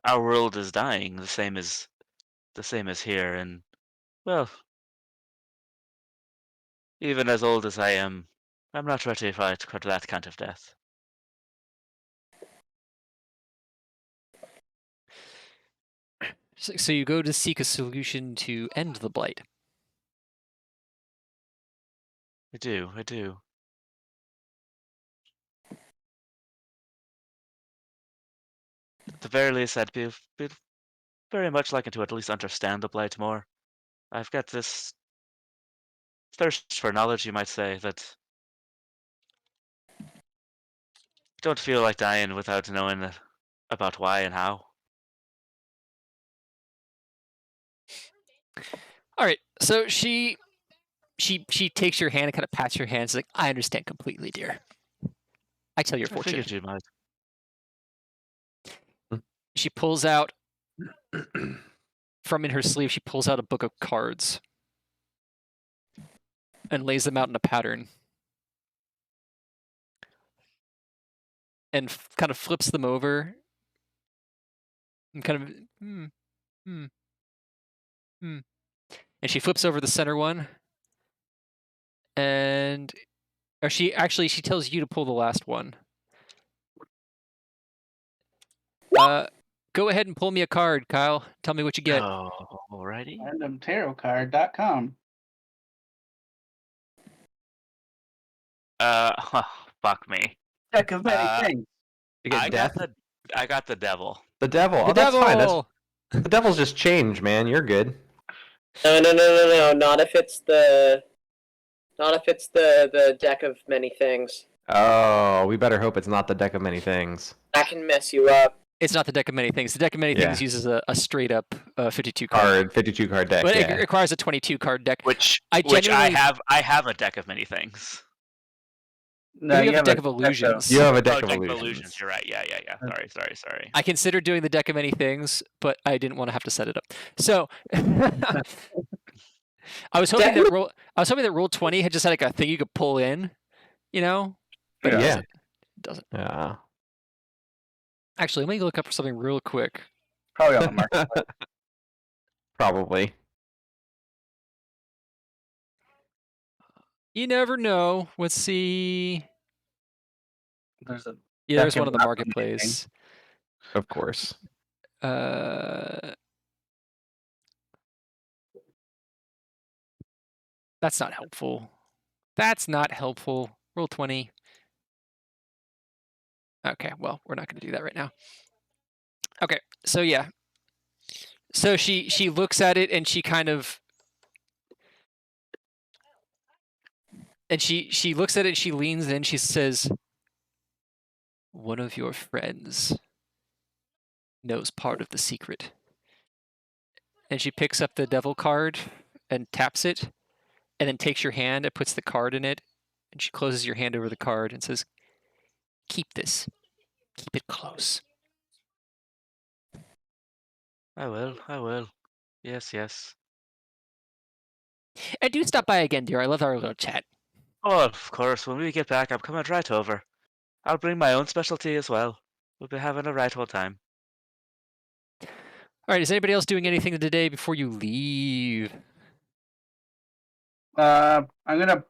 our world is dying, the same as here, and well, even as old as I am, I'm not ready to fight that kind of death. So you go to seek a solution to end the blight. I do. the very least, I'd be very much liking to at least understand the blight more. I've got this thirst for knowledge, you might say, that don't feel like dying without knowing about why and how. All right. So she takes your hand and kind of pats your hand. She's like, I understand completely, dear. I tell your I fortune. figured you might. She pulls out from in her sleeve. She pulls out a book of cards and lays them out in a pattern, and kind of flips them over, and kind of and she flips over the center one, and or she tells you to pull the last one. Go ahead and pull me a card, Kyle. Tell me what you get. Alrighty. randomtarotcard.com. Fuck me. Deck of many things. You get death. I got the devil. The devil. The Oh, that's fine. devil! The devil's just change, man. You're good. No. Not if it's the deck of many things. Oh, we better hope it's not the deck of many things. That can mess you up. It's not the deck of many things. The deck of many Yeah. things uses a straight up 52 card. 52 card deck. But Yeah. it requires a 22 card deck. Which I genuinely- I have a deck of many things. No, you have a deck of illusions. You have a deck Oh, of deck of illusions. illusions. You're right. Yeah. Sorry. I considered doing the deck of many things, but I didn't want to have to set it up. So I was hoping that roll 20 had just had like a thing you could pull in, you know? But Yeah. it doesn't. Yeah. Actually, let me look up for something real quick. Probably on the market. Probably. You never know. Let's see. There's a Yeah, there's Deck one of on the not many marketplace. Of course. That's not helpful. That's not helpful. Roll 20. Okay, well, we're not going to do that right now. Okay, so yeah. So she looks at it and she kind of... And she looks at it and she leans in. She says, one of your friends knows part of the secret. And she picks up the devil card and taps it, and then takes your hand and puts the card in it, and she closes your hand over the card and says, keep this. Keep it close. I will. Yes. And do stop by again, dear. I love our little chat. Oh, of course. When we get back, I'm coming right over. I'll bring my own specialty as well. We'll be having a right old time. All right, is anybody else doing anything today before you leave? I'm gonna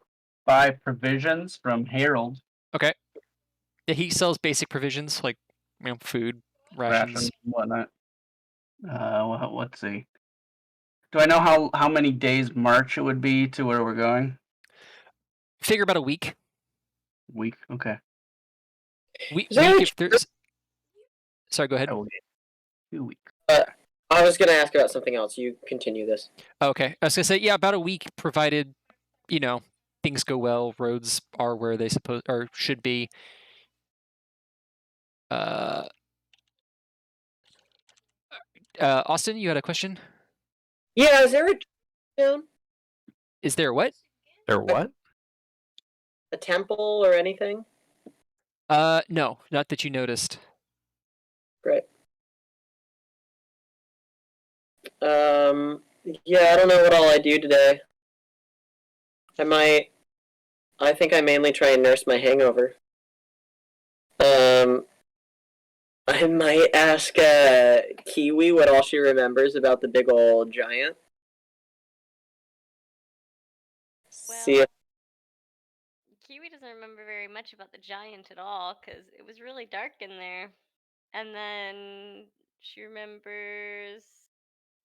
buy provisions from Harold. Okay. Yeah, he sells basic provisions like, food, rations. And whatnot. Let's see. Do I know how many days march it would be to where we're going? Figure about a week. Week. Okay. If there's... Sorry, go ahead. 2 weeks. I was gonna ask about something else. You continue this. Okay, I was gonna say, yeah, about a week, provided, things go well, roads are where they should be. Austin, you had a question? Yeah, is there a town, Is there what? Or what? a temple, or anything? No, not that you noticed. Great. Yeah, I don't know what all I do today. I think I mainly try and nurse my hangover. I might ask Kiwi what all she remembers about the big old giant. See if Kiwi doesn't remember very much about the giant at all because it was really dark in there. And then she remembers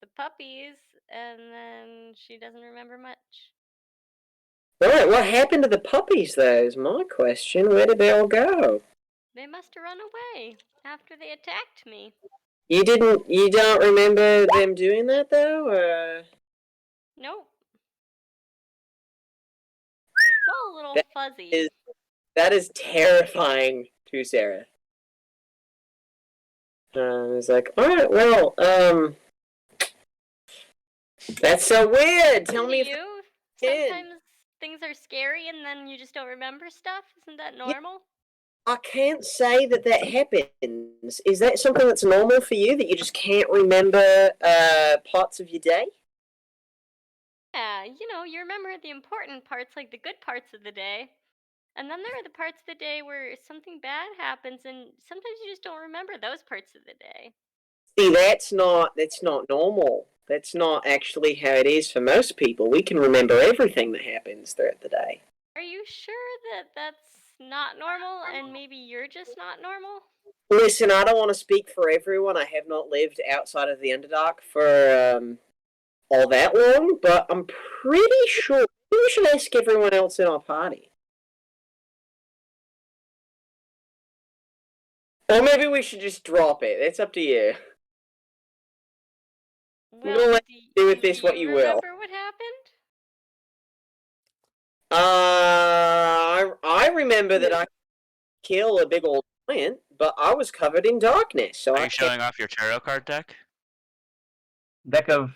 the puppies, and then she doesn't remember much. Alright, what happened to the puppies though is my question. Where did they all go? They must have run away. after they attacked me. You don't remember them doing that though, or? Nope. It's all a little fuzzy. That is terrifying to Sarah. I was like, alright, well, that's so weird. Tell me if you? did. Sometimes things are scary and then you just don't remember stuff. Isn't that normal? I can't say that happens. Is that something that's normal for you, that you just can't remember parts of your day? Yeah, you remember the important parts, like the good parts of the day. And then there are the parts of the day where something bad happens, and sometimes you just don't remember those parts of the day. See, that's not normal. That's not actually how it is for most people. We can remember everything that happens throughout the day. Are you sure that that's not normal, and maybe you're just not normal? Listen, I don't want to speak for everyone. I have not lived outside of the Underdark for all that long, but I'm pretty sure we should ask everyone else in our party. Or maybe we should just drop it. It's up to you. Well, I'm gonna let you do with this what you will. Remember what happened? I remember that I killed a big old giant, but I was covered in darkness. So Are you showing off your tarot card deck? Deck of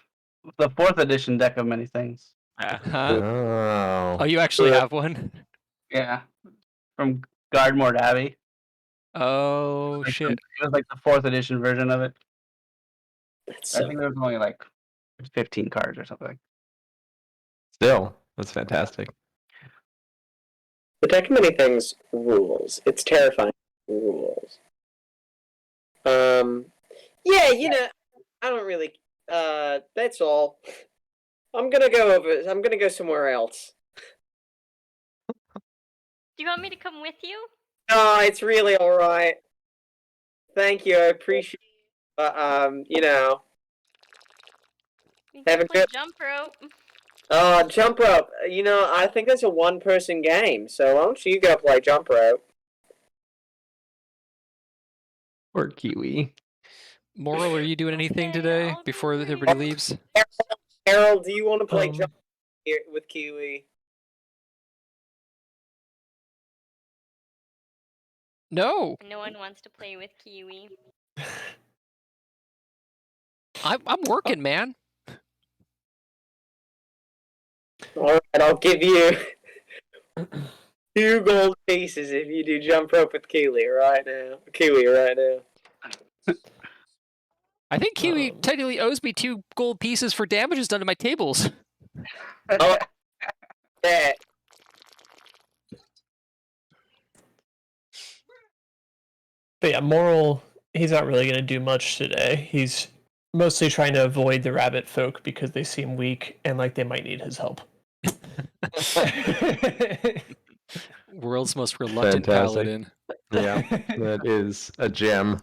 the 4th edition deck of many things. Huh? Oh. Oh, you actually have one? Yeah, from Guardmore Abbey. Oh, Like shit. It was like the 4th edition version of it. That's I so think there was only like 15 cards or something. Still, that's fantastic. the deck of many things rules. It's terrifying rules. Yeah, I don't really. That's all. I'm gonna go somewhere else. Do you want me to come with you? No, it's really all right. Thank you, I appreciate. We Have can a play good- jump rope. Jump rope. I think that's a one-person game. So why don't you go play jump rope? Or Kiwi. Moral, are you doing anything Okay, today I'll do before whatever everybody you leaves? Harold, do you want to play Um, jump here with Kiwi? No, No one wants to play with Kiwi. I'm working, man. All right, I'll give you 2 gold pieces if you do jump rope with Kiwi right now. I think Kiwi Um, technically owes me 2 gold pieces for damages done to my tables. Oh. Yeah. But yeah, Moral, he's not really going to do much today. He's mostly trying to avoid the rabbit folk because they seem weak and like they might need his help. World's most reluctant Fantastic. paladin. Yeah, that is a gem.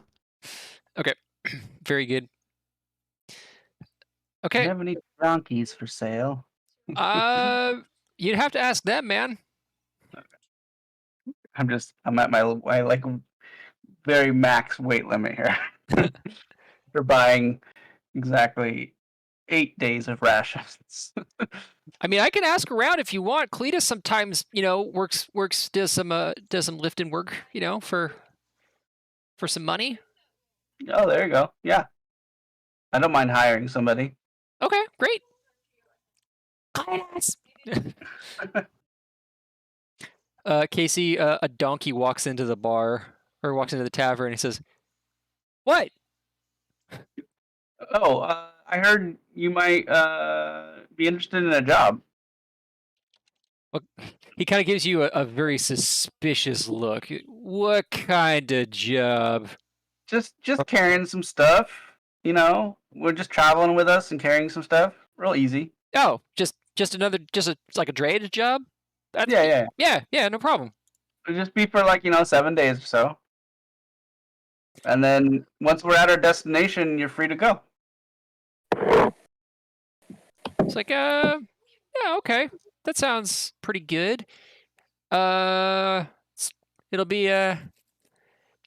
Very good. Do Okay. you have any donkeys for sale? You'd have to ask them, man. I'm at my like very max weight limit here. They're buying exactly 8 days of rations. I mean, I can ask around if you want. Cletus sometimes, does some lifting work, for some money. Oh, there you go. Yeah, I don't mind hiring somebody. Okay, great. Cletus. Casey, a donkey walks into the bar or walks into the tavern and he says, "What?" Oh, I heard you might be interested in a job. Well, he kind of gives you a very suspicious look. What kind of job? Just carrying some stuff. We're just traveling with us and carrying some stuff. Real easy. Oh, just like a drayage job? Yeah. Yeah, no problem. It'll just be for 7 days or so. And then once we're at our destination, you're free to go. It's like, yeah, okay. That sounds pretty good. It'll be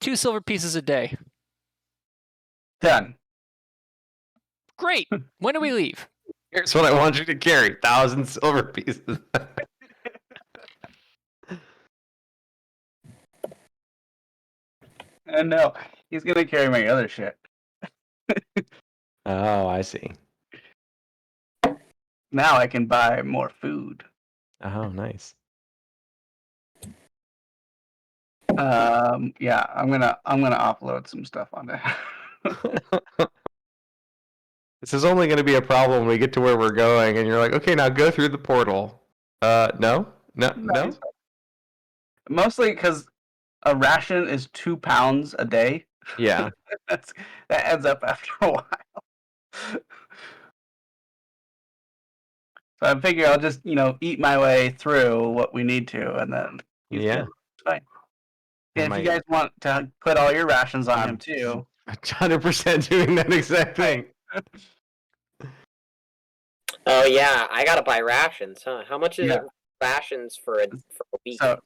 2 silver pieces a day. Done. Great. When do we leave? Here's what I want you to carry: 1,000 silver pieces. And no, he's gonna carry my other shit. Oh, I see. Now I can buy more food. Oh, nice. Yeah, I'm gonna offload some stuff onto. This is only going to be a problem when we get to where we're going, and you're like, okay, now go through the portal. No. Nice. Mostly because a ration is 2 pounds a day. Yeah. that adds up after a while. So I figure I'll just, eat my way through what we need to, and then he's Yeah. good. It's fine. And if Might- you guys want to put all your rations on him too, 100% doing that exact thing. Oh yeah, I gotta buy rations, huh? How much is Yeah. it rations for a week? so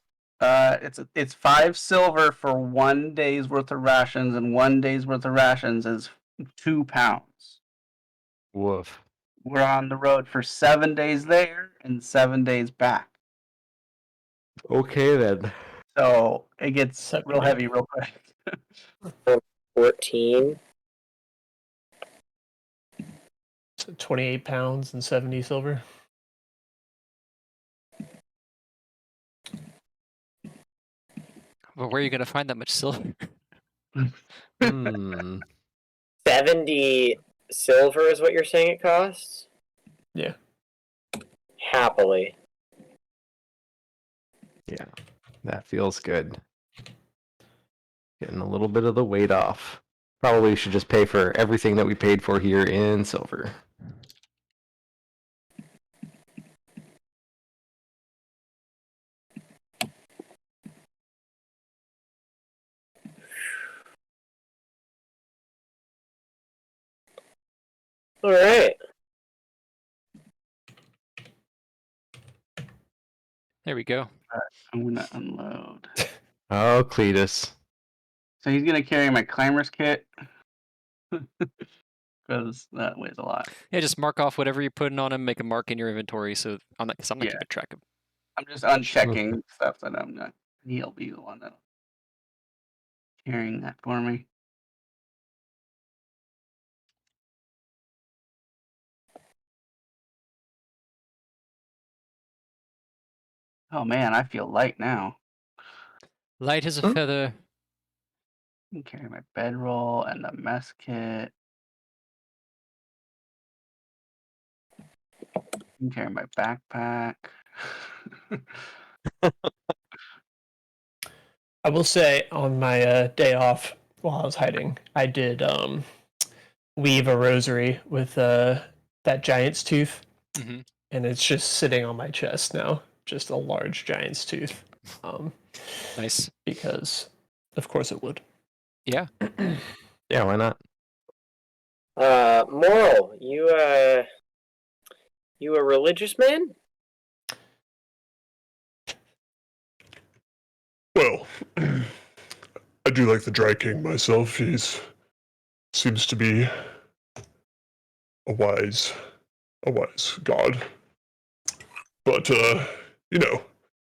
it's 5 silver for 1 day's worth of rations, and 1 day's worth of rations is 2 pounds. Woof. We're on the road for 7 days there and 7 days back. Okay then. So it gets 7 real days. heavy real quick. 14. So 28 pounds and 70 silver. Well, where are you going to find that much silver? 70 silver is what you're saying it costs? Yeah. Happily. Yeah, that feels good. Getting a little bit of the weight off. Probably should just pay for everything that we paid for here in silver. Alright. There we go. I'm gonna unload. Oh, Cletus. So he's gonna carry my climber's kit because that weighs a lot. Yeah, just mark off whatever you're putting on him, make a mark in your inventory, so I'm not Yeah. keeping track of. I'm just unchecking stuff that I'm not. He'll be the one that'll carrying that for me. Oh man, I feel light now. Light as a Huh? feather. I can carry my bedroll and the mess kit. I can carry my backpack. I will say on my day off while I was hiding, I did weave a rosary with that giant's tooth, Mhm. and it's just sitting on my chest now, just a large giant's tooth. Nice. Because of course it would. Yeah. Yeah, why not? Moral, you a religious man? Well, I do like the Dry King myself. He's seems to be a wise god. But I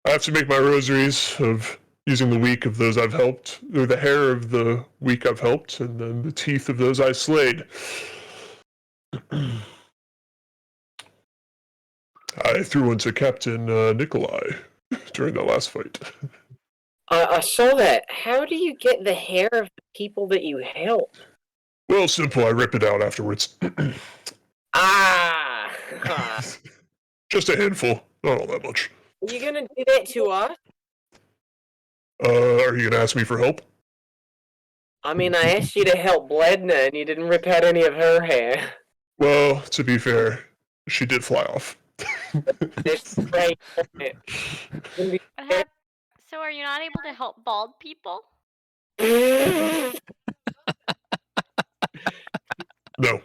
have to make my rosaries of using the weak of those I've helped, or the hair of the weak I've helped, and then the teeth of those I slayed. I threw one to Captain Nikolai during the last fight. I saw that. How do you get the hair of the people that you help? Well, simple. I rip it out afterwards. Ah! Just a handful, not all that much. Are you gonna do that to us? Are you gonna ask me for help? I mean, I asked you to help Bledna, and you didn't rip out any of her hair. Well, to be fair, she did fly off. This great. So are you not able to help bald people? No.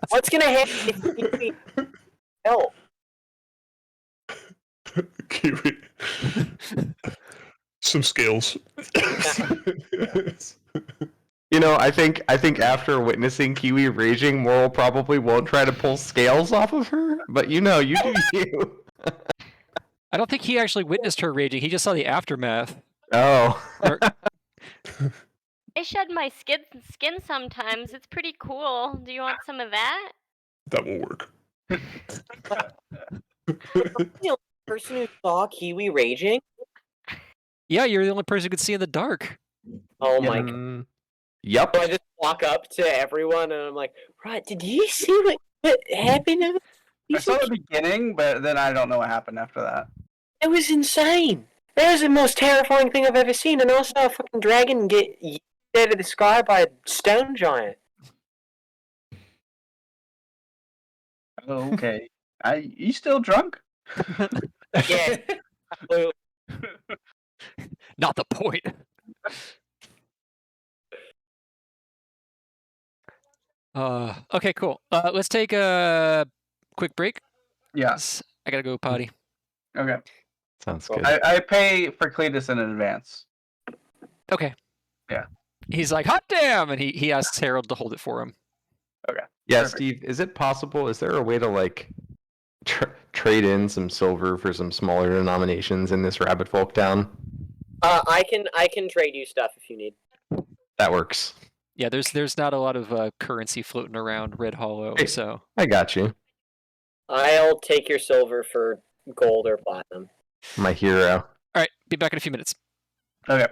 What's gonna happen if you need help? Kiwi. Some scales. I think after witnessing Kiwi raging, Moral probably won't try to pull scales off of her. But you do you. I don't think he actually witnessed her raging. He just saw the aftermath. Oh. I shed my skin sometimes. It's pretty cool. Do you want some of that? That will work. The only person who saw Kiwi raging. Yeah, you're the only person who could see in the dark. Oh my god. Yep. So I just walk up to everyone and I'm like, right, did you see what happened? I saw the beginning, but then I don't know what happened after that. It was insane. That was the most terrifying thing I've ever seen, and I saw a fucking dragon get yeeted out of the sky by a stone giant. Oh, okay. You still drunk? Yeah. Not the point. Okay, cool. Let's take a quick break. Yes. I gotta go potty. Okay. Sounds good. I pay for Cletus in advance. Okay. Yeah. He's like, hot damn! And he asks Harold to hold it for him. Okay. Yeah, Perfect. Steve, is it possible? Is there a way to like trade in some silver for some smaller denominations in this rabbit folk town? I can trade you stuff if you need. That works. Yeah, there's not a lot of currency floating around Red Hollow, Hey. so I got you. I'll take your silver for gold or platinum. My hero. all right, be back in a few minutes. Okay.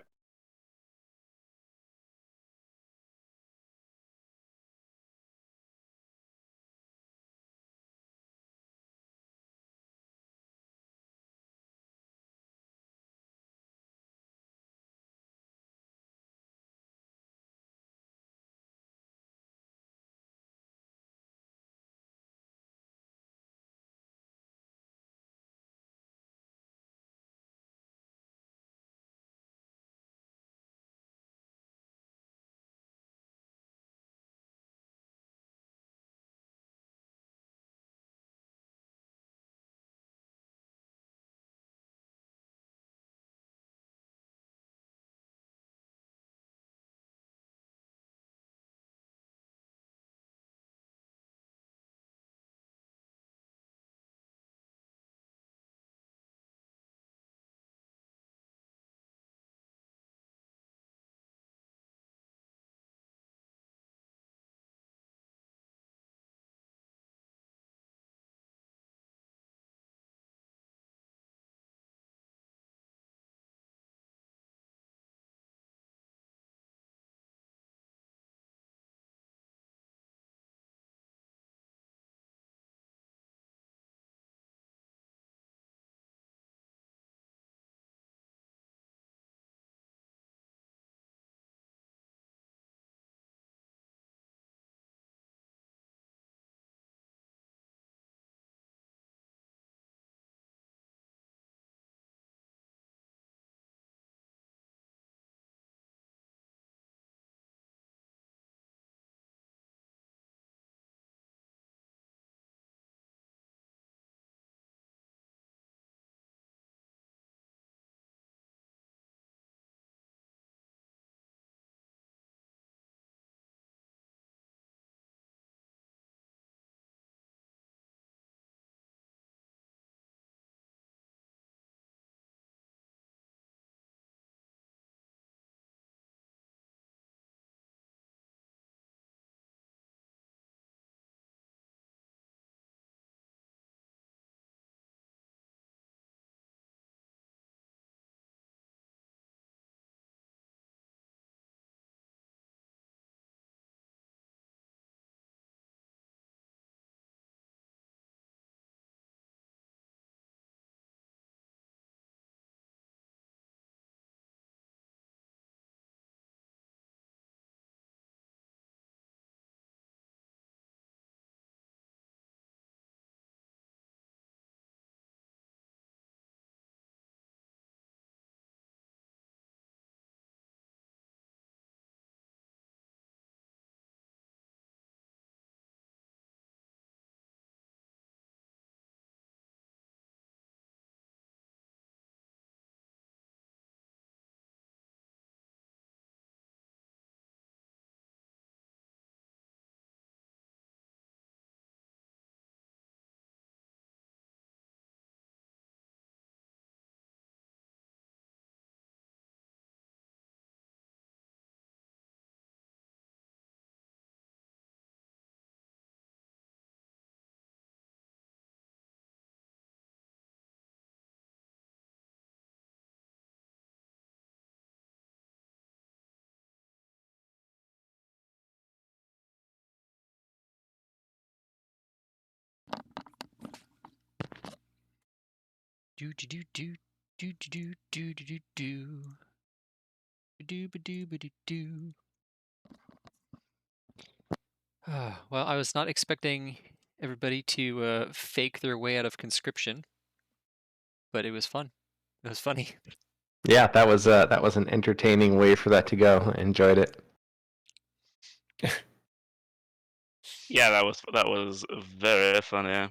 Do do do do do do do do do do do do do do. Well, I was not expecting everybody to fake their way out of conscription, but it was fun. It was funny. Yeah, that was an entertaining way for that to go. I enjoyed it. Yeah, that was very fun. Yeah.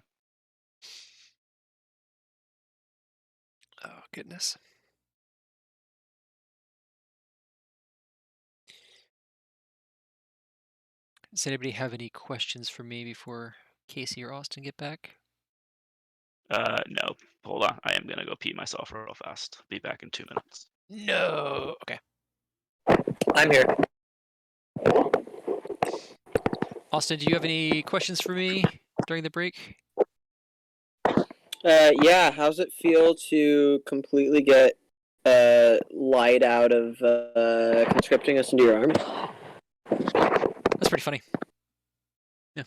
Oh goodness. Does anybody have any questions for me before Casey or Austin get back? No. Hold on. I am gonna go pee myself real fast. Be back in 2 minutes. No. Okay. I'm here. Austin, do you have any questions for me during the break? Yeah, how's it feel to completely get light out of conscripting us into your army? That's pretty funny. Yeah.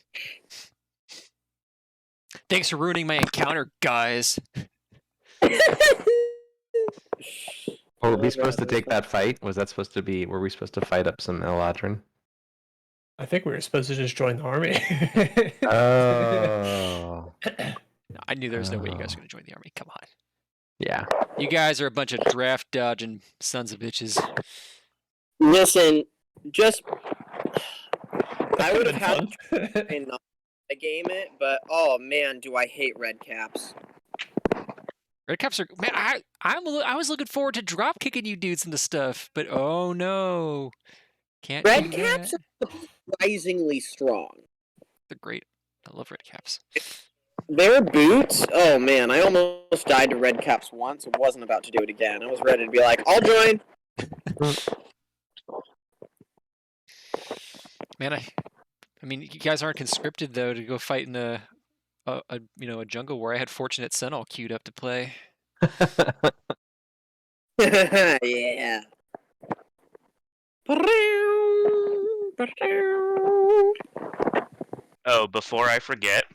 Thanks for ruining my encounter, guys. Were we supposed to take that fight? Was that supposed to be? Were we supposed to fight up some Eladrin? I think we were supposed to just join the army. Oh. No, I knew there was no way you guys were going to join the army. Come on. Yeah. You guys are a bunch of draft dodging sons of bitches. Listen, just I would have Been had fun. to not game it, but oh man, do I hate red caps. Red caps are man. I was looking forward to drop kicking you dudes into stuff, but oh no, can't. Red do caps that. are surprisingly strong. They're great. I love red caps. Their boots, oh man, I almost died to red caps once and wasn't about to do it again. I was ready to be like, I'll join. Man, I mean, you guys aren't conscripted though to go fight in a jungle where I had Fortunate Son all queued up to play. Yeah. Oh, before I forget,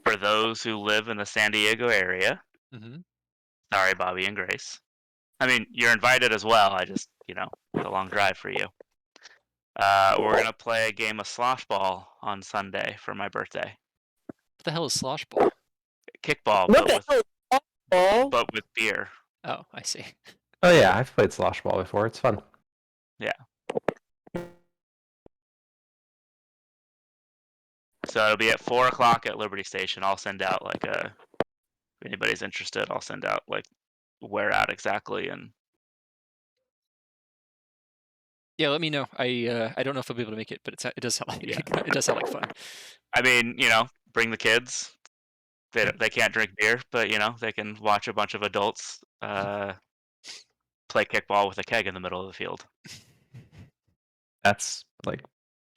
for those who live in the San Diego area, Mm-hmm. sorry, Bobby and Grace. I mean, you're invited as well. I just, it's a long drive for you. We're gonna play a game of slosh ball on Sunday for my birthday. What the hell is slosh ball? Kickball, What the hell? Oh, but with beer. Oh, I see. Oh yeah, I've played slosh ball before. It's fun. So it'll be at 4:00 at Liberty Station. I'll send out if anybody's interested, I'll send out where at exactly and. Yeah, let me know. I don't know if I'll be able to make it, but it does sound like it does sound like fun. I mean, bring the kids. They can't drink beer, but they can watch a bunch of adults play kickball with a keg in the middle of the field. That's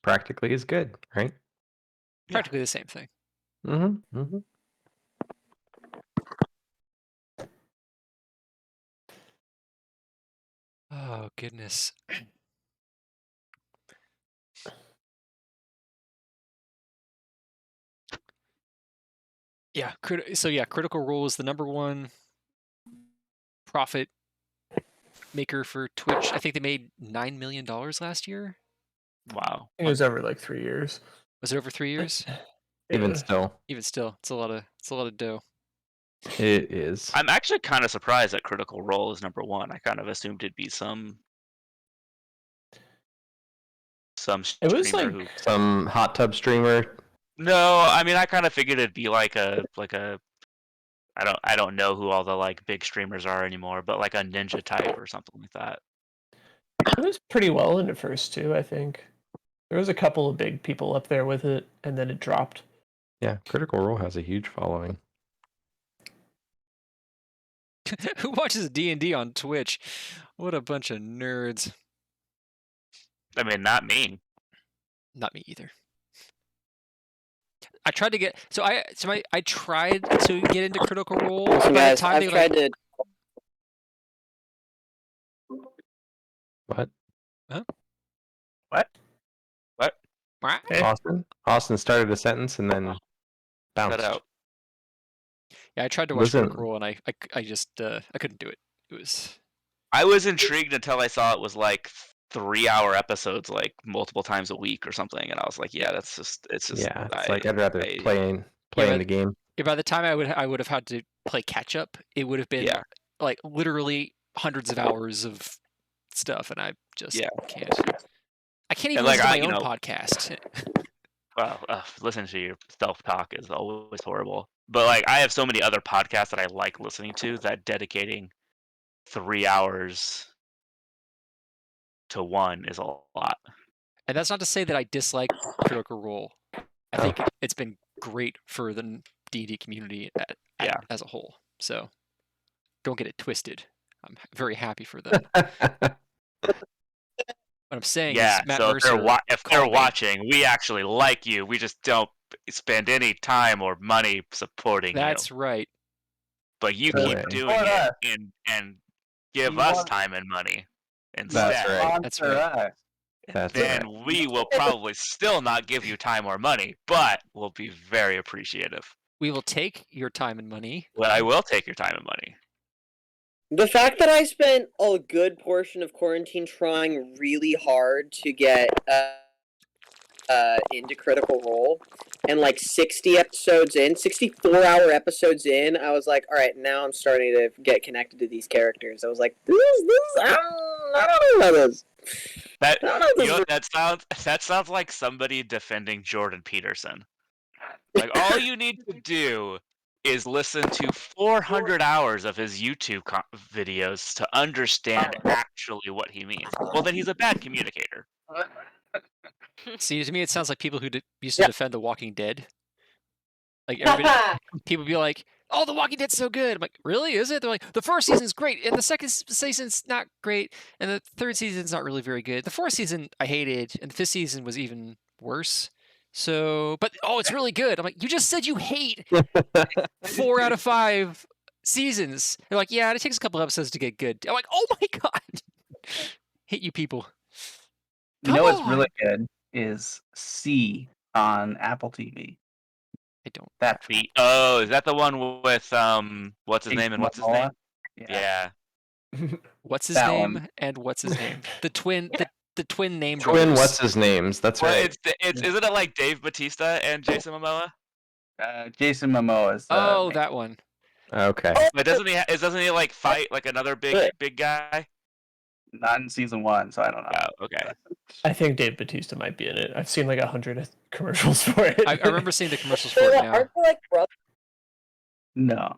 practically as good, right? Practically the same thing. Mm-hmm. Mm-hmm. Oh goodness. Yeah, Critical Role is the #1 profit maker for Twitch. I think they made $9 million last year. Wow. It was over 3 years. Was it over 3 years? Even Yeah. still, It's a lot of dough. it is. I'm actually kind of surprised that Critical Role is #1. I kind of assumed it'd be some It was streamer who. Some hot tub streamer. No, I mean I kind of figured it'd be like a. I don't know who all the big streamers are anymore, but like a Ninja type or something like that. It was pretty well in the first two, I think. There was a couple of big people up there with it, and then it dropped. Yeah, Critical Role has a huge following. Who watches D&D on Twitch? What a bunch of nerds. I mean, not me. Not me either. I tried to get I tried to get into Critical Role. Listen, By the guys, time I've they tried to. What? What? What? Eh. Austin started a sentence and then bounced. Cut out. Yeah, I tried to watch Listen- Critical Role, and I just I couldn't do it. It was I was intrigued until I saw it was like 3-hour episodes, like multiple times a week or something, and I was like, yeah, it's just. Yeah, it's like I'd rather playing but- the game. yeah, by the time I would have had to play catch up, it would have been Yeah. like literally hundreds of hours of stuff, and I just can't. I can't even And, like, listen to I- my you own know- podcast. Well, listening to your self-talk is always horrible. But like, I have so many other podcasts that I like listening to that dedicating 3 hours to one is a lot. And that's not to say that I dislike Critical Role. I think it's been great for the D&D community as a whole. So don't get it twisted. I'm very happy for them. What I'm saying Yeah, is Matt so Mercer, if call they're me. watching, we actually like you. We just don't spend any time or money supporting That's you. right. But you Right. keep doing Support us. it and give You us want- time and money instead. That's right. That's Sponsor right. us. That's Then right. we will probably still not give you time or money, but we'll be very appreciative. We will take your time and money. Well, I will take your time and money. The fact that I spent a good portion of quarantine trying really hard to get into Critical Role, and like 60 episodes in, 64-hour episodes in, I was like, all right, now I'm starting to get connected to these characters. I was like, I don't know about this. That I don't know if this you is know that sounds like somebody defending Jordan Peterson. Like, all you need to do is listen to 400 hours of his YouTube videos to understand actually what he means. Well, then he's a bad communicator. See, to me, it sounds like people who used to Yeah. defend The Walking Dead. Like everybody, people be like, "Oh, The Walking Dead's so good." I'm like, "Really? Is it?" They're like, "The first season's great, and the second season's not great, and the third season's not really very good. The fourth season I hated, and the fifth season was even worse." So, but it's really good. I'm like, "You just said you hate 4 out of 5 seasons." They're like, "Yeah, it takes a couple episodes to get good." I'm like, "Oh my god, hate you people." You know what's Come really on. good is C on Apple TV. I don't. That's Is that the one with what's his name and what's his name? Yeah. Yeah. What's his That name one. and what's his name? The twin, the twin name. Twin, brothers. what's his names? That's Well, right. isn't it like Dave Bautista and Jason Momoa? Jason Momoa is. Oh, that one. Okay. But doesn't he like fight like another big guy? Not in season 1, so I don't know. Oh, okay. I think Dave Bautista might be in it. I've seen like 100 commercials for it. I remember seeing the commercials for it now. Aren't they like brothers? No.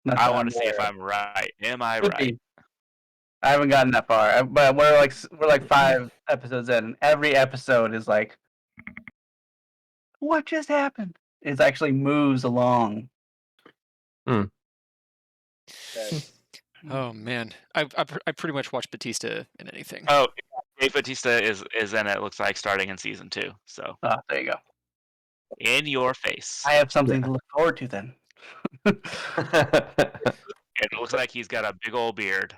Not I that want I'm to see if aware I'm right. Am I of. Could right? be. I haven't gotten that far, but we're like 5 episodes in, and every episode is like, what just happened? It actually moves along. Oh man, I pretty much watch Batista in anything. Oh, Dave Bautista is in it. Looks like starting in season 2. So There you go. in your face. I have something to look forward to then. It looks like he's got a big old beard.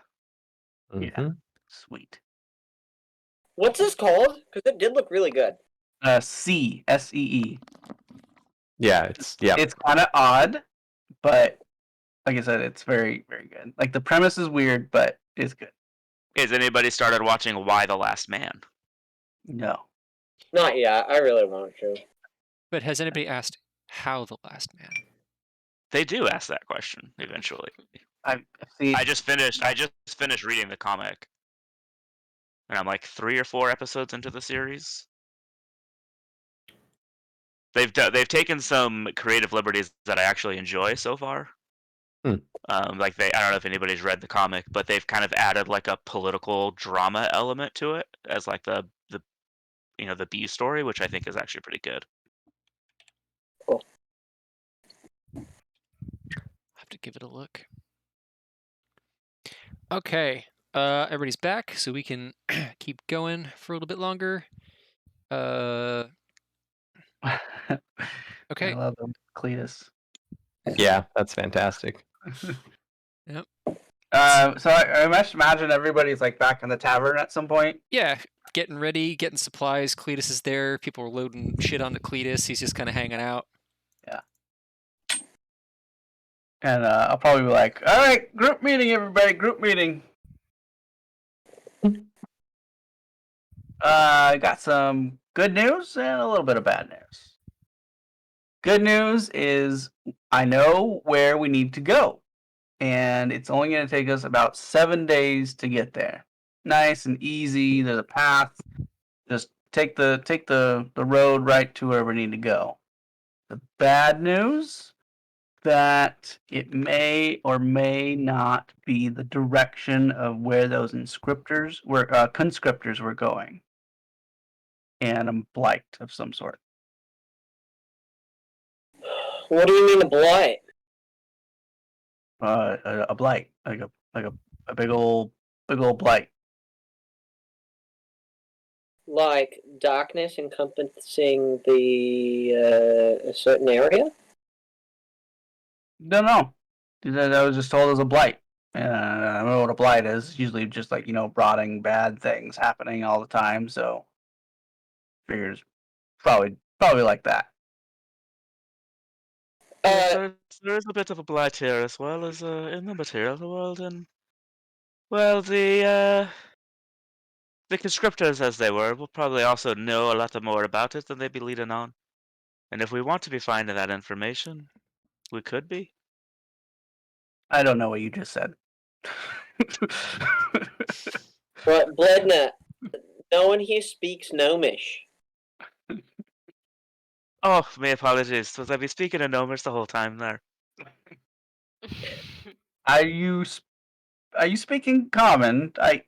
Mhm. Sweet. What's this called? Because it did look really good. C, S-E-E. Yeah, it's It's kind of odd, but like I said, it's very, very good. Like the premise is weird, but it's good. Has anybody started watching Why the Last Man? No. Not yet. I really want to. But has anybody asked how the last man? They do ask that question eventually. I see. I just finished reading the comic, and I'm like 3 or 4 episodes into the series. They've taken some creative liberties that I actually enjoy so far. Like I don't know if anybody's read the comic, but they've kind of added like a political drama element to it as like the B story, which I think is actually pretty good. Cool. I'll have to give it a look. Okay, everybody's back, so we can keep going for a little bit longer. Okay. I love them. Cletus. yeah, that's fantastic. Yep. So I must imagine everybody's like back in the tavern at some point. Yeah, getting ready, getting supplies. Cletus is there. People are loading shit onto Cletus. He's just kind of hanging out. And I'll probably be like, all right, group meeting, everybody, group meeting. I got some good news and a little bit of bad news. Good news is I know where we need to go, and it's only going to take us about 7 days to get there. Nice and easy. There's a path. Just take the road right to where we need to go. The bad news that it may or may not be the direction of where those conscriptors were going, and a blight of some sort. What do you mean a blight? A blight, like a big old blight. Like darkness encompassing a certain area? No. I was just told it was a blight. And I don't know what a blight is. It's usually just like, rotting bad things happening all the time. So figures probably like that. There is a bit of a blight here as well as in the material world, and well, the conscriptors as they were will probably also know a lot more about it than they'd be leading on. And if we want to be finding that information, we could be. I don't know what you just said. Right, Bledna, no one here speaks Gnomish. Oh, my apologies. Was I be speaking in Gnomish the whole time there? Are you speaking common? I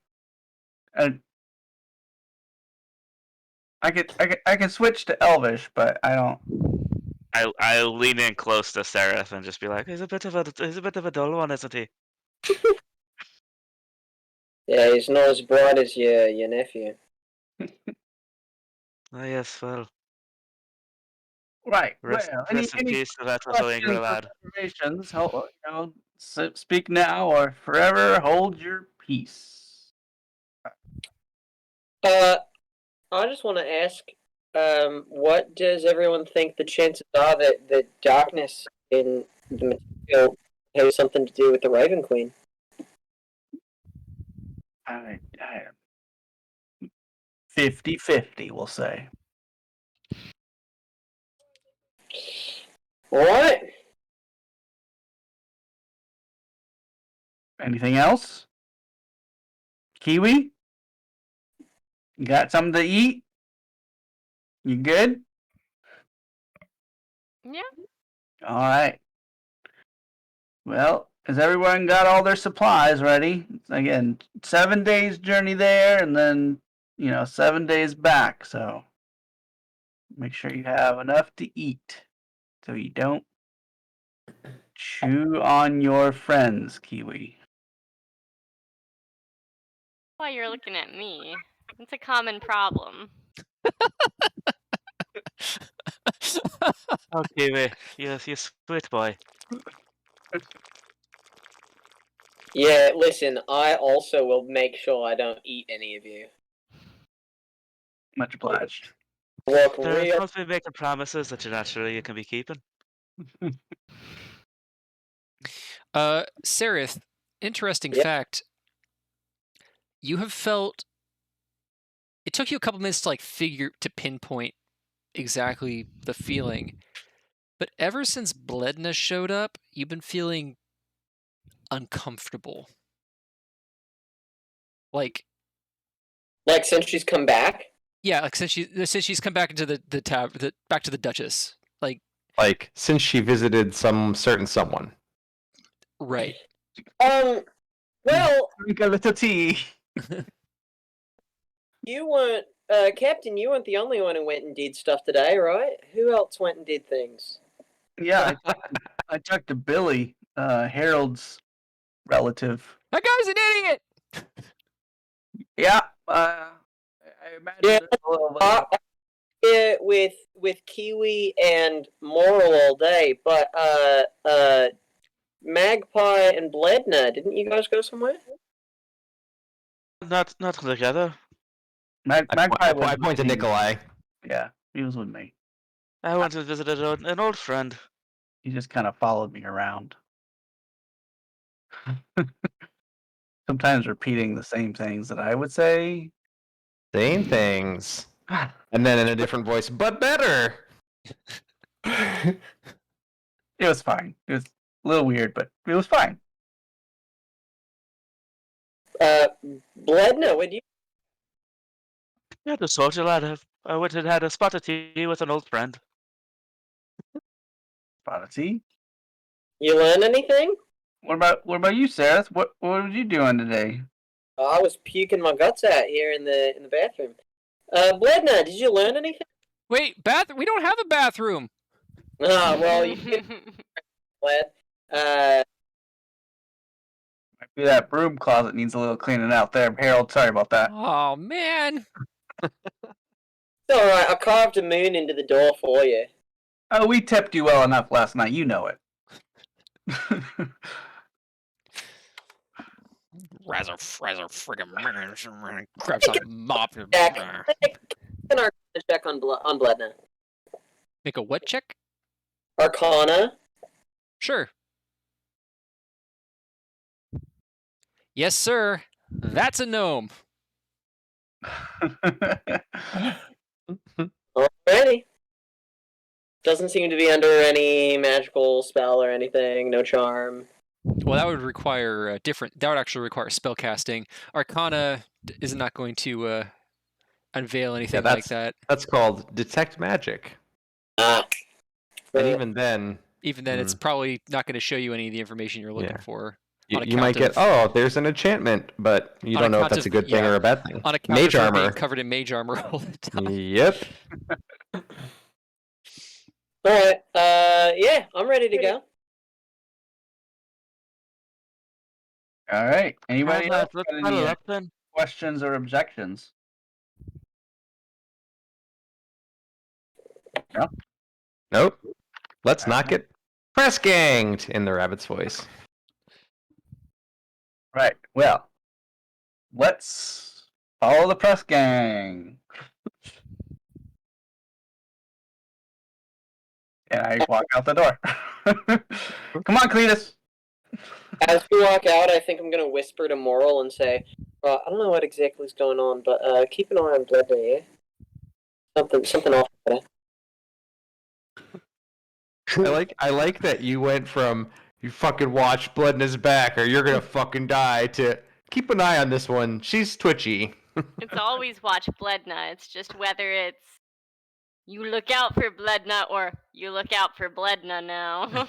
can switch to Elvish, but I don't. I'll lean in close to Seraph and just be like, he's a bit of a dull one, isn't he? Yeah, he's not as bright as your nephew. Oh yes, well. Right. Rest Well, in peace to that little angry lad. Observations, speak now or forever hold your peace. I just want to ask, what does everyone think the chances are that darkness in the material has something to do with the Raven Queen? I 50-50, we'll say. All right. Anything else? Kiwi? You got something to eat? You good? Yeah. All right. Well, has everyone got all their supplies ready? Again, 7 days journey there, and then 7 days back. So make sure you have enough to eat, so you don't chew on your friends, Kiwi. Why you're looking at me? It's a common problem. Okay, you sweet boy. Yeah, listen, I also will make sure I don't eat any of you. Much obliged. Look, Don't be making promises that you're not sure you can be keeping. Seraph, interesting Yep. fact. You have felt. It took you a couple minutes to pinpoint exactly the feeling, but ever since Bledna showed up, you've been feeling uncomfortable. Like since she's come back? Yeah, like since she's come back into the back to the Duchess. Like since she visited some certain someone. Right. Well, Drink a little tea. you weren't, Captain, you weren't the only one who went and did stuff today, right? Who else went and did things? Yeah, I talked to Billy, Harold's relative. That guy's an idiot. Yeah, I imagine. Yeah, there's a little bit Yeah, with Kiwi and Moral all day, but Magpie and Bledna, didn't you guys go somewhere? Not together. Magpie was I point to with me. Nikolai. Yeah, he was with me. I went to visit an old friend. He just kind of followed me around. Sometimes repeating the same things that I would say. Same things. And then in a different voice, but better. It was fine. It was a little weird, but it was fine. Bledna, would you? Yeah, the social lad. I went and had a spot of tea with an old friend. Odyssey. You learn anything? What about you, Sarah? What were you doing today? Oh, I was puking my guts out here in the bathroom. Bledna, did you learn anything? Wait, we don't have a bathroom. Oh, well, you did, Bled. Might be that broom closet needs a little cleaning out there, Harold. Sorry about that. Oh man. It's alright, I carved a moon into the door for you. Oh, we tipped you well enough last night. You know it. Razor friggin' grabs a mop. Jack, make an Arcana check on Bledna. Make a what check? Arcana. Sure. Yes, sir. That's a gnome. Alrighty. Doesn't seem to be under any magical spell or anything. No charm. Well, that would require that would actually require spell casting. Arcana is not going to unveil anything like that. That's called detect magic. Ah. And even then, it's probably not going to show you any of the information you're looking for. you might get, there's an enchantment, but you don't know if that's a good thing or a bad thing. On account Mage of armor. being covered in mage armor all the time. Yep. Alright, yeah, I'm ready to go. All right. Anybody else Let's got huddle any up then. questions or objections? No. Nope. Let's not get press ganged in the rabbit's voice. Right. Well, let's follow the press gang. And I walk out the door. Come on, Cletus. As we walk out, I think I'm gonna whisper to Moral and say, I don't know what exactly is going on, but keep an eye on Bledna, yeah? Something off with it. I like that you went from you fucking watch Bledna's back or you're gonna fucking die to keep an eye on this one. She's twitchy. It's always watch Bledna. It's just whether it's you look out for Bledna or you look out for Bledna now.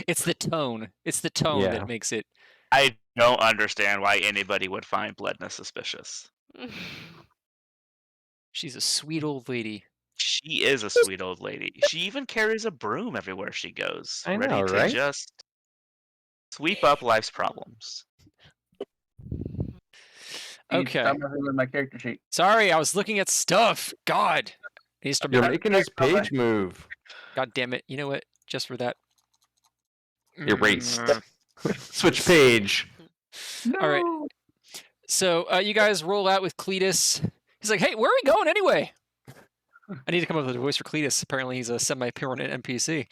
It's the tone. It's the tone Yeah. that makes it. I don't understand why anybody would find Bledna suspicious. She's a sweet old lady. She is a sweet old lady. She even carries a broom everywhere she goes, I ready know, to right? just sweep up life's problems. Okay. Stop messing with my character sheet. Sorry, I was looking at stuff. God. I need to start You're making- making his page move. God damn it. You know what? Just for that. Erased. Switch page. All right. So you guys roll out with Cletus. He's like, hey, where are we going anyway? I need to come up with a voice for Cletus. Apparently he's a semi-permanent NPC.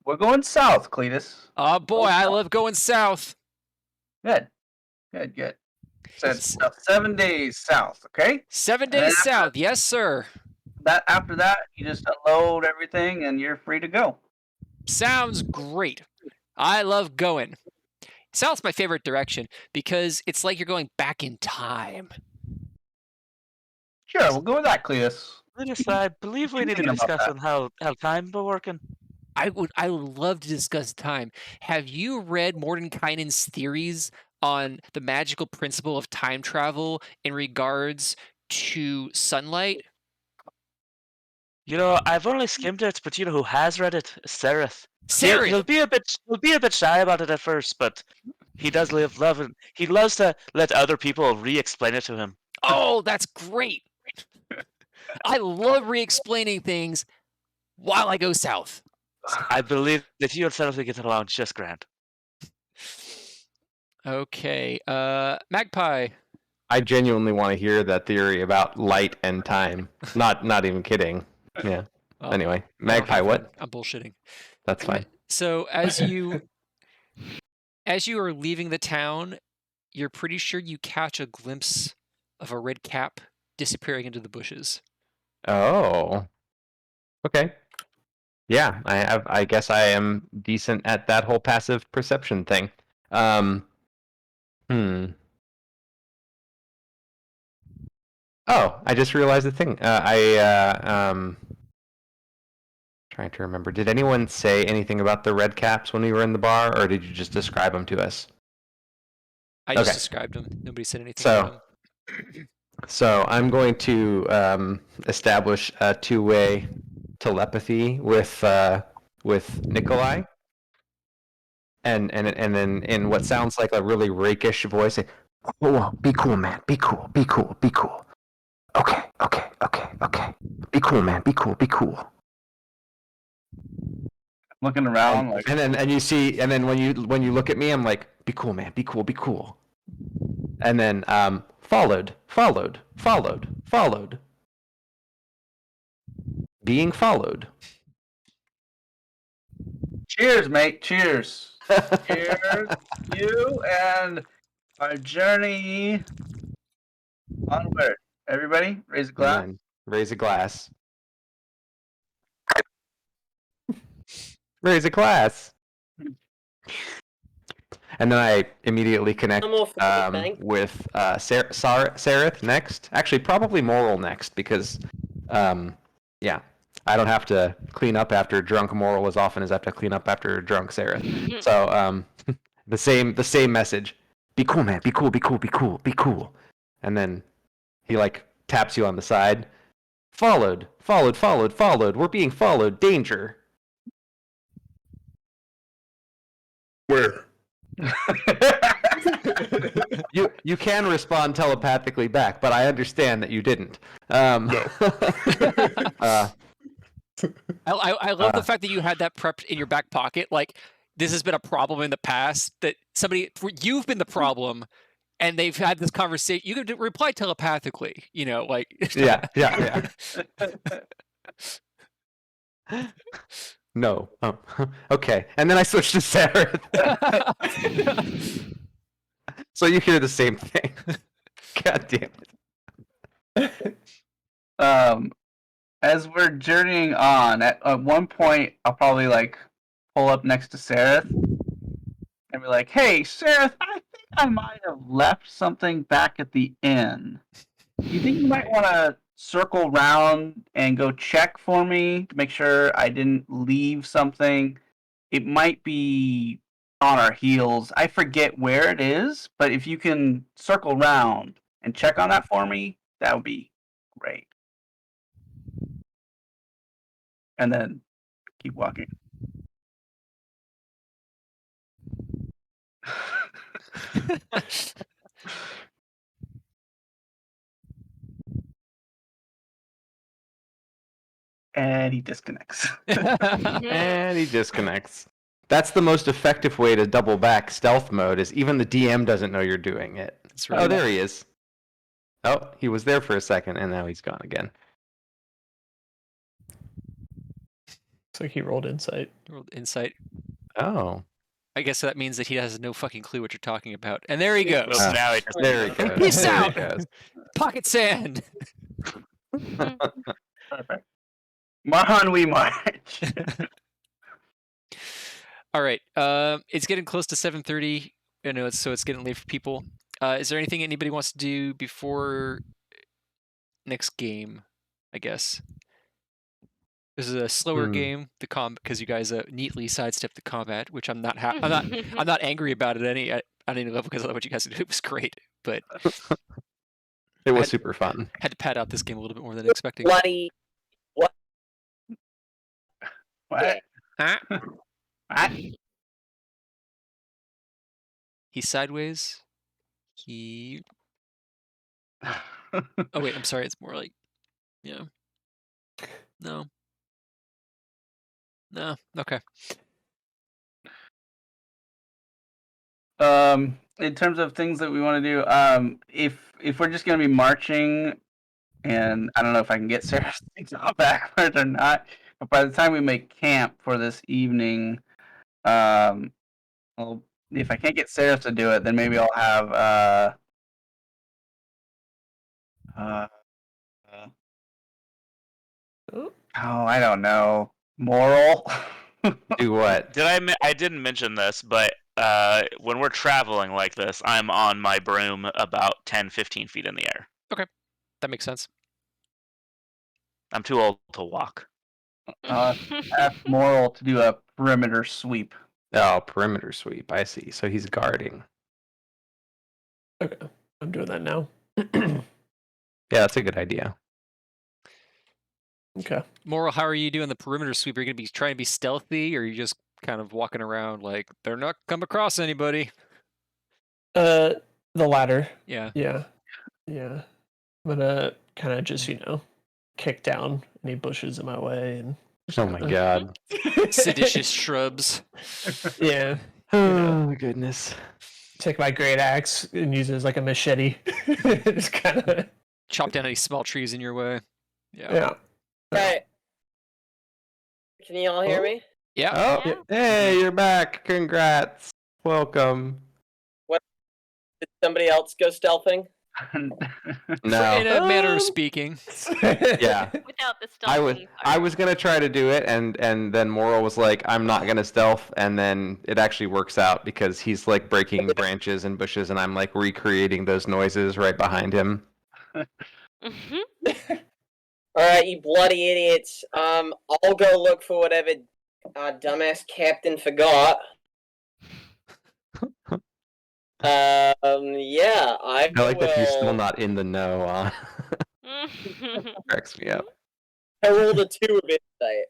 We're going south, Cletus. Oh boy, I love going south. Good. Said 7 days south, okay? 7 days south. Yes, sir. After that, you just unload everything and you're free to go. Sounds great. I love going. South's my favorite direction because it's like you're going back in time. Sure, we'll go with that, Cletus. I believe we need to be Thinking about discussing how time be working. I would love to discuss time. Have you read Mordenkainen's theories on the magical principle of time travel in regards to sunlight? You know, I've only skimmed it, but you know who has read it? Sereth. Sereth! He'll be a bit shy about it at first, but he does love it. He loves to let other people re-explain it to him. Oh, that's great. I love re-explaining things while I go south. I believe that you and Sereth will get along just grand. Okay, Magpie. I genuinely want to hear that theory about light and time. Not even kidding. Yeah. Well, Anyway, I don't Magpie, have what? that. I'm bullshitting. That's fine. So as you As you are leaving the town, you're pretty sure you catch a glimpse of a red cap disappearing into the bushes. Oh. Okay. Yeah, I guess I am decent at that whole passive perception thing. Hmm. Oh, I just realized the thing. Trying to remember. Did anyone say anything about the red caps when we were in the bar, or did you just describe them to us? I just Okay. described them. Nobody said anything So- about them. So I'm going to establish a two-way telepathy with Nikolai, and then in what sounds like a really rakish voice, say, "Oh, be cool, man. Be cool. Be cool. Be cool. Okay. Be cool, man. Be cool. Be cool." Looking around like, And then you see, and then when you look at me, I'm like, "Be cool, man. Be cool. Be cool." And then followed. Being followed. cheers, mate. Cheers. Cheers, you and our journey onward. Everybody, raise a glass. And then raise a glass. Raise a glass. And then I immediately connect I'm all for it, thanks. with Sareth next. Actually, probably Moral next because, yeah, I don't have to clean up after drunk Moral as often as I have to clean up after drunk Sareth. So the same message. Be cool, man. Be cool. Be cool. Be cool. Be cool. And then he like taps you on the side. Followed. We're being followed. Danger. Where? You can respond telepathically back, but I understand that you didn't. No. I love the fact that you had that prepped in your back pocket. Like, this has been a problem in the past that you've been the problem, and they've had this conversation. You could reply telepathically, like. Yeah. No. Oh, okay. And then I switched to Sarah. So you hear the same thing. God damn it. As we're journeying on, at one point, I'll probably like pull up next to Sareth and be like, "Hey, Sareth, I think I might have left something back at the inn. You think you might want to circle round and go check for me to make sure I didn't leave something? It might be on our heels. I forget where it is, but if you can circle round and check on that for me, that would be great." And then keep walking. And he disconnects. And he disconnects. That's the most effective way to double back stealth mode is even the DM doesn't know you're doing it. That's Oh, right. there he is. Oh, he was there for a second and now he's gone again. Looks like he rolled insight. Rolled insight. Oh. I guess that means that he has no fucking clue what you're talking about. And there he goes. Well, now it just There he goes. Peace There he out. goes. Pocket sand. Perfect. On we march. All right. It's getting close to 7:30. So it's getting late for people. Is there anything anybody wants to do before next game? I guess this is a slower game. Because you guys neatly sidestepped the combat, which I'm not. I'm not angry about it at any level because I love what you guys did. It was great, but It was super fun. had to pad out this game a little bit more than expecting. Bloody. What? Huh? What? He's sideways. He. Oh wait, I'm sorry. It's more like, No. Okay. In terms of things that we want to do, if we're just gonna be marching, and I don't know if I can get Sarah's things all backwards or not, but by the time we make camp for this evening, I'll if I can't get Sarah to do it, then maybe I'll have Oh. I don't know, Moral. Do what? I didn't mention this, but when we're traveling like this, I'm on my broom about 10, 15 feet in the air. That makes sense. I'm too old to walk. Ask Moral to do a perimeter sweep. Oh, perimeter sweep. I see. So he's guarding. Okay, I'm doing that now. Yeah, that's a good idea. Okay. Moral, how are you doing the perimeter sweep? Are you going to be trying to be stealthy, or are you just kind of walking around like they're not come across anybody? The latter. Yeah. Yeah. I'm gonna kind of just, kick down any bushes in my way and. Oh my god. Seditious shrubs. Yeah. Oh goodness. Take my great axe and use it as like a machete. Just kind of. Chop down any small trees in your way. Yeah. Right. Can you all hear me? Yeah. Oh, Yeah. hey, you're back. Congrats. Welcome. Did somebody else go stealthing? In No. a manner of speaking. Yeah. Without the I stalking I was gonna try to do it, and then Moral was like, "I'm not gonna stealth," and then it actually works out because he's like breaking branches and bushes, and I'm like recreating those noises right behind him. Alright, you bloody idiots. I'll go look for whatever dumbass captain forgot. Yeah, I I like will. that he's still not in the know. Cracks me up. I rolled a 2 of insight.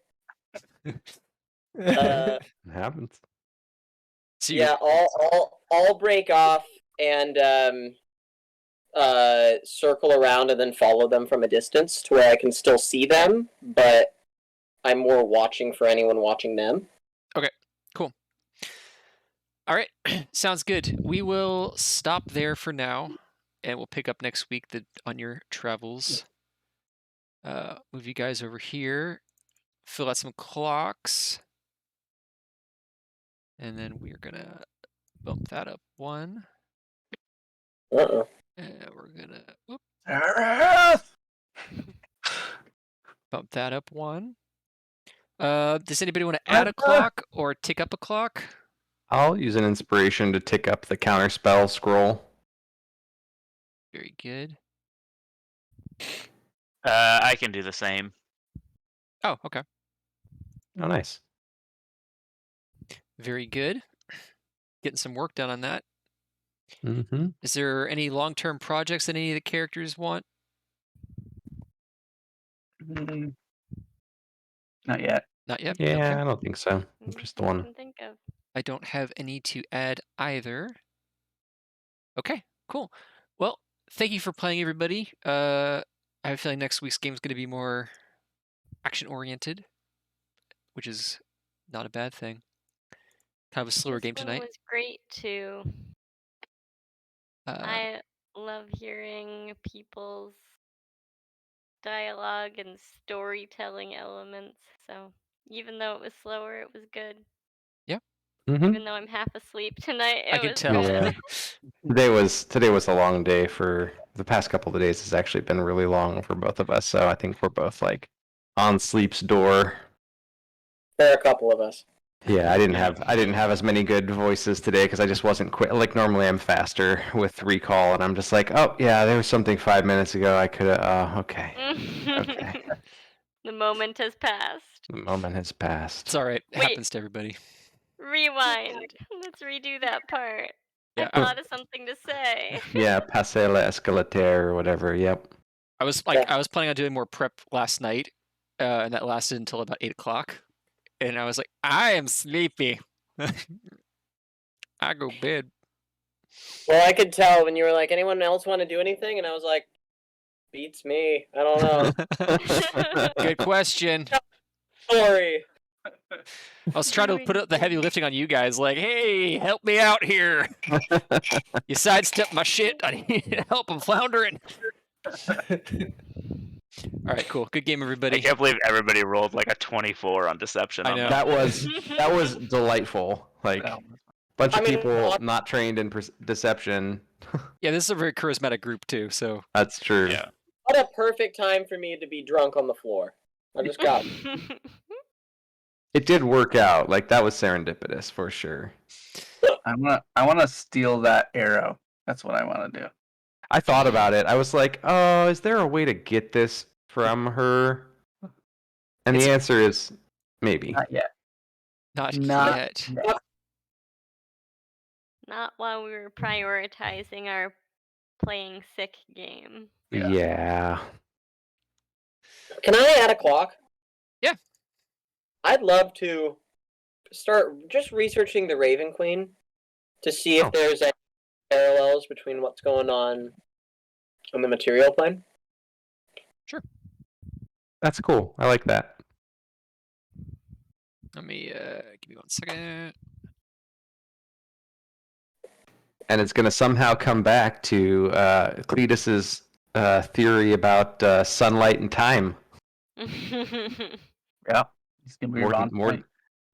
It happens. So Yeah, I'll break off and circle around and then follow them from a distance to where I can still see them, but I'm more watching for anyone watching them. All right, sounds good. We will stop there for now, and we'll pick up next week on your travels. Move you guys over here, fill out some clocks, and then we're gonna bump that up 1. Uh-oh. And we're gonna bump that up 1. Does anybody want to add a clock or tick up a clock? I'll use an inspiration to tick up the counterspell scroll. Very good. I can do the same. Oh, okay. Oh, nice. Very good. Getting some work done on that. Mm-hmm. Is there any long-term projects that any of the characters want? Not yet. Not yet? Yeah, Okay. I don't think so. Just the one. I can think of. I don't have any to add either. Okay, cool. Well, thank you for playing, everybody. I have a feeling next week's game is going to be more action-oriented, which is not a bad thing. Kind of a slower game This one tonight. was great too. Uh, I love hearing people's dialogue and storytelling elements. So even though it was slower, it was good. Mm-hmm. Even though I'm half asleep tonight, I it can was tell. good. Yeah. Today was a long day for the past couple of days. Has actually been really long for both of us. So I think we're both like on sleep's door. There are a couple of us. Yeah, I didn't have as many good voices today because I just wasn't quick. Like normally I'm faster with recall, and I'm just like, oh yeah, there was something 5 minutes ago I could have. Okay, okay. The moment has passed. The moment has passed. It's all right. It Wait. happens to everybody. Rewind. Let's redo that part. Yeah, I thought of something to say. Yeah, passer la escalator or whatever. Yep. I was planning on doing more prep last night, and that lasted until about 8 o'clock. And I was like, I am sleepy. I go bed. Well, I could tell when you were like, anyone else want to do anything? And I was like, beats me. I don't know. Good question. Sorry. I was trying to put up the heavy lifting on you guys, like, hey, help me out here. You sidestepped my shit. I need help. I'm floundering. All right, cool. Good game, I everybody. can't believe everybody rolled like a 24 on deception. I know. That was delightful. Like Bunch I of mean, people not trained in deception. Yeah, this is a very charismatic group too. So That's true. Yeah. What a perfect time for me to be drunk on the floor. I just got. It did work out. Like that was serendipitous for sure. I wanna steal that arrow. That's what I want to do. I thought about it. I was like, oh, is there a way to get this from her? And the answer is maybe. Not yet. not Not yet. yet. Not while we were prioritizing our playing sick game. Yeah. Can I add a clock? Yeah. I'd love to start just researching the Raven Queen to see if Oh. there's any parallels between what's going on the material plane. That's cool. I like that. Let me give me 1 second. And it's going to somehow come back to Cletus's theory about sunlight and time. Yeah. He's gonna be on point.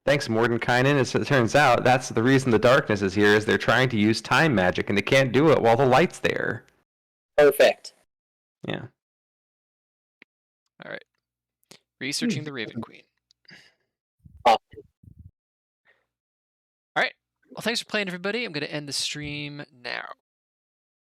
Thanks, Mordenkainen. As it turns out, that's the reason the darkness is here, is they're trying to use time magic, and they can't do it while the light's there. Perfect. Yeah. All right. Researching the Raven Queen. Awesome. All right. Well, thanks for playing, everybody. I'm going to end the stream now.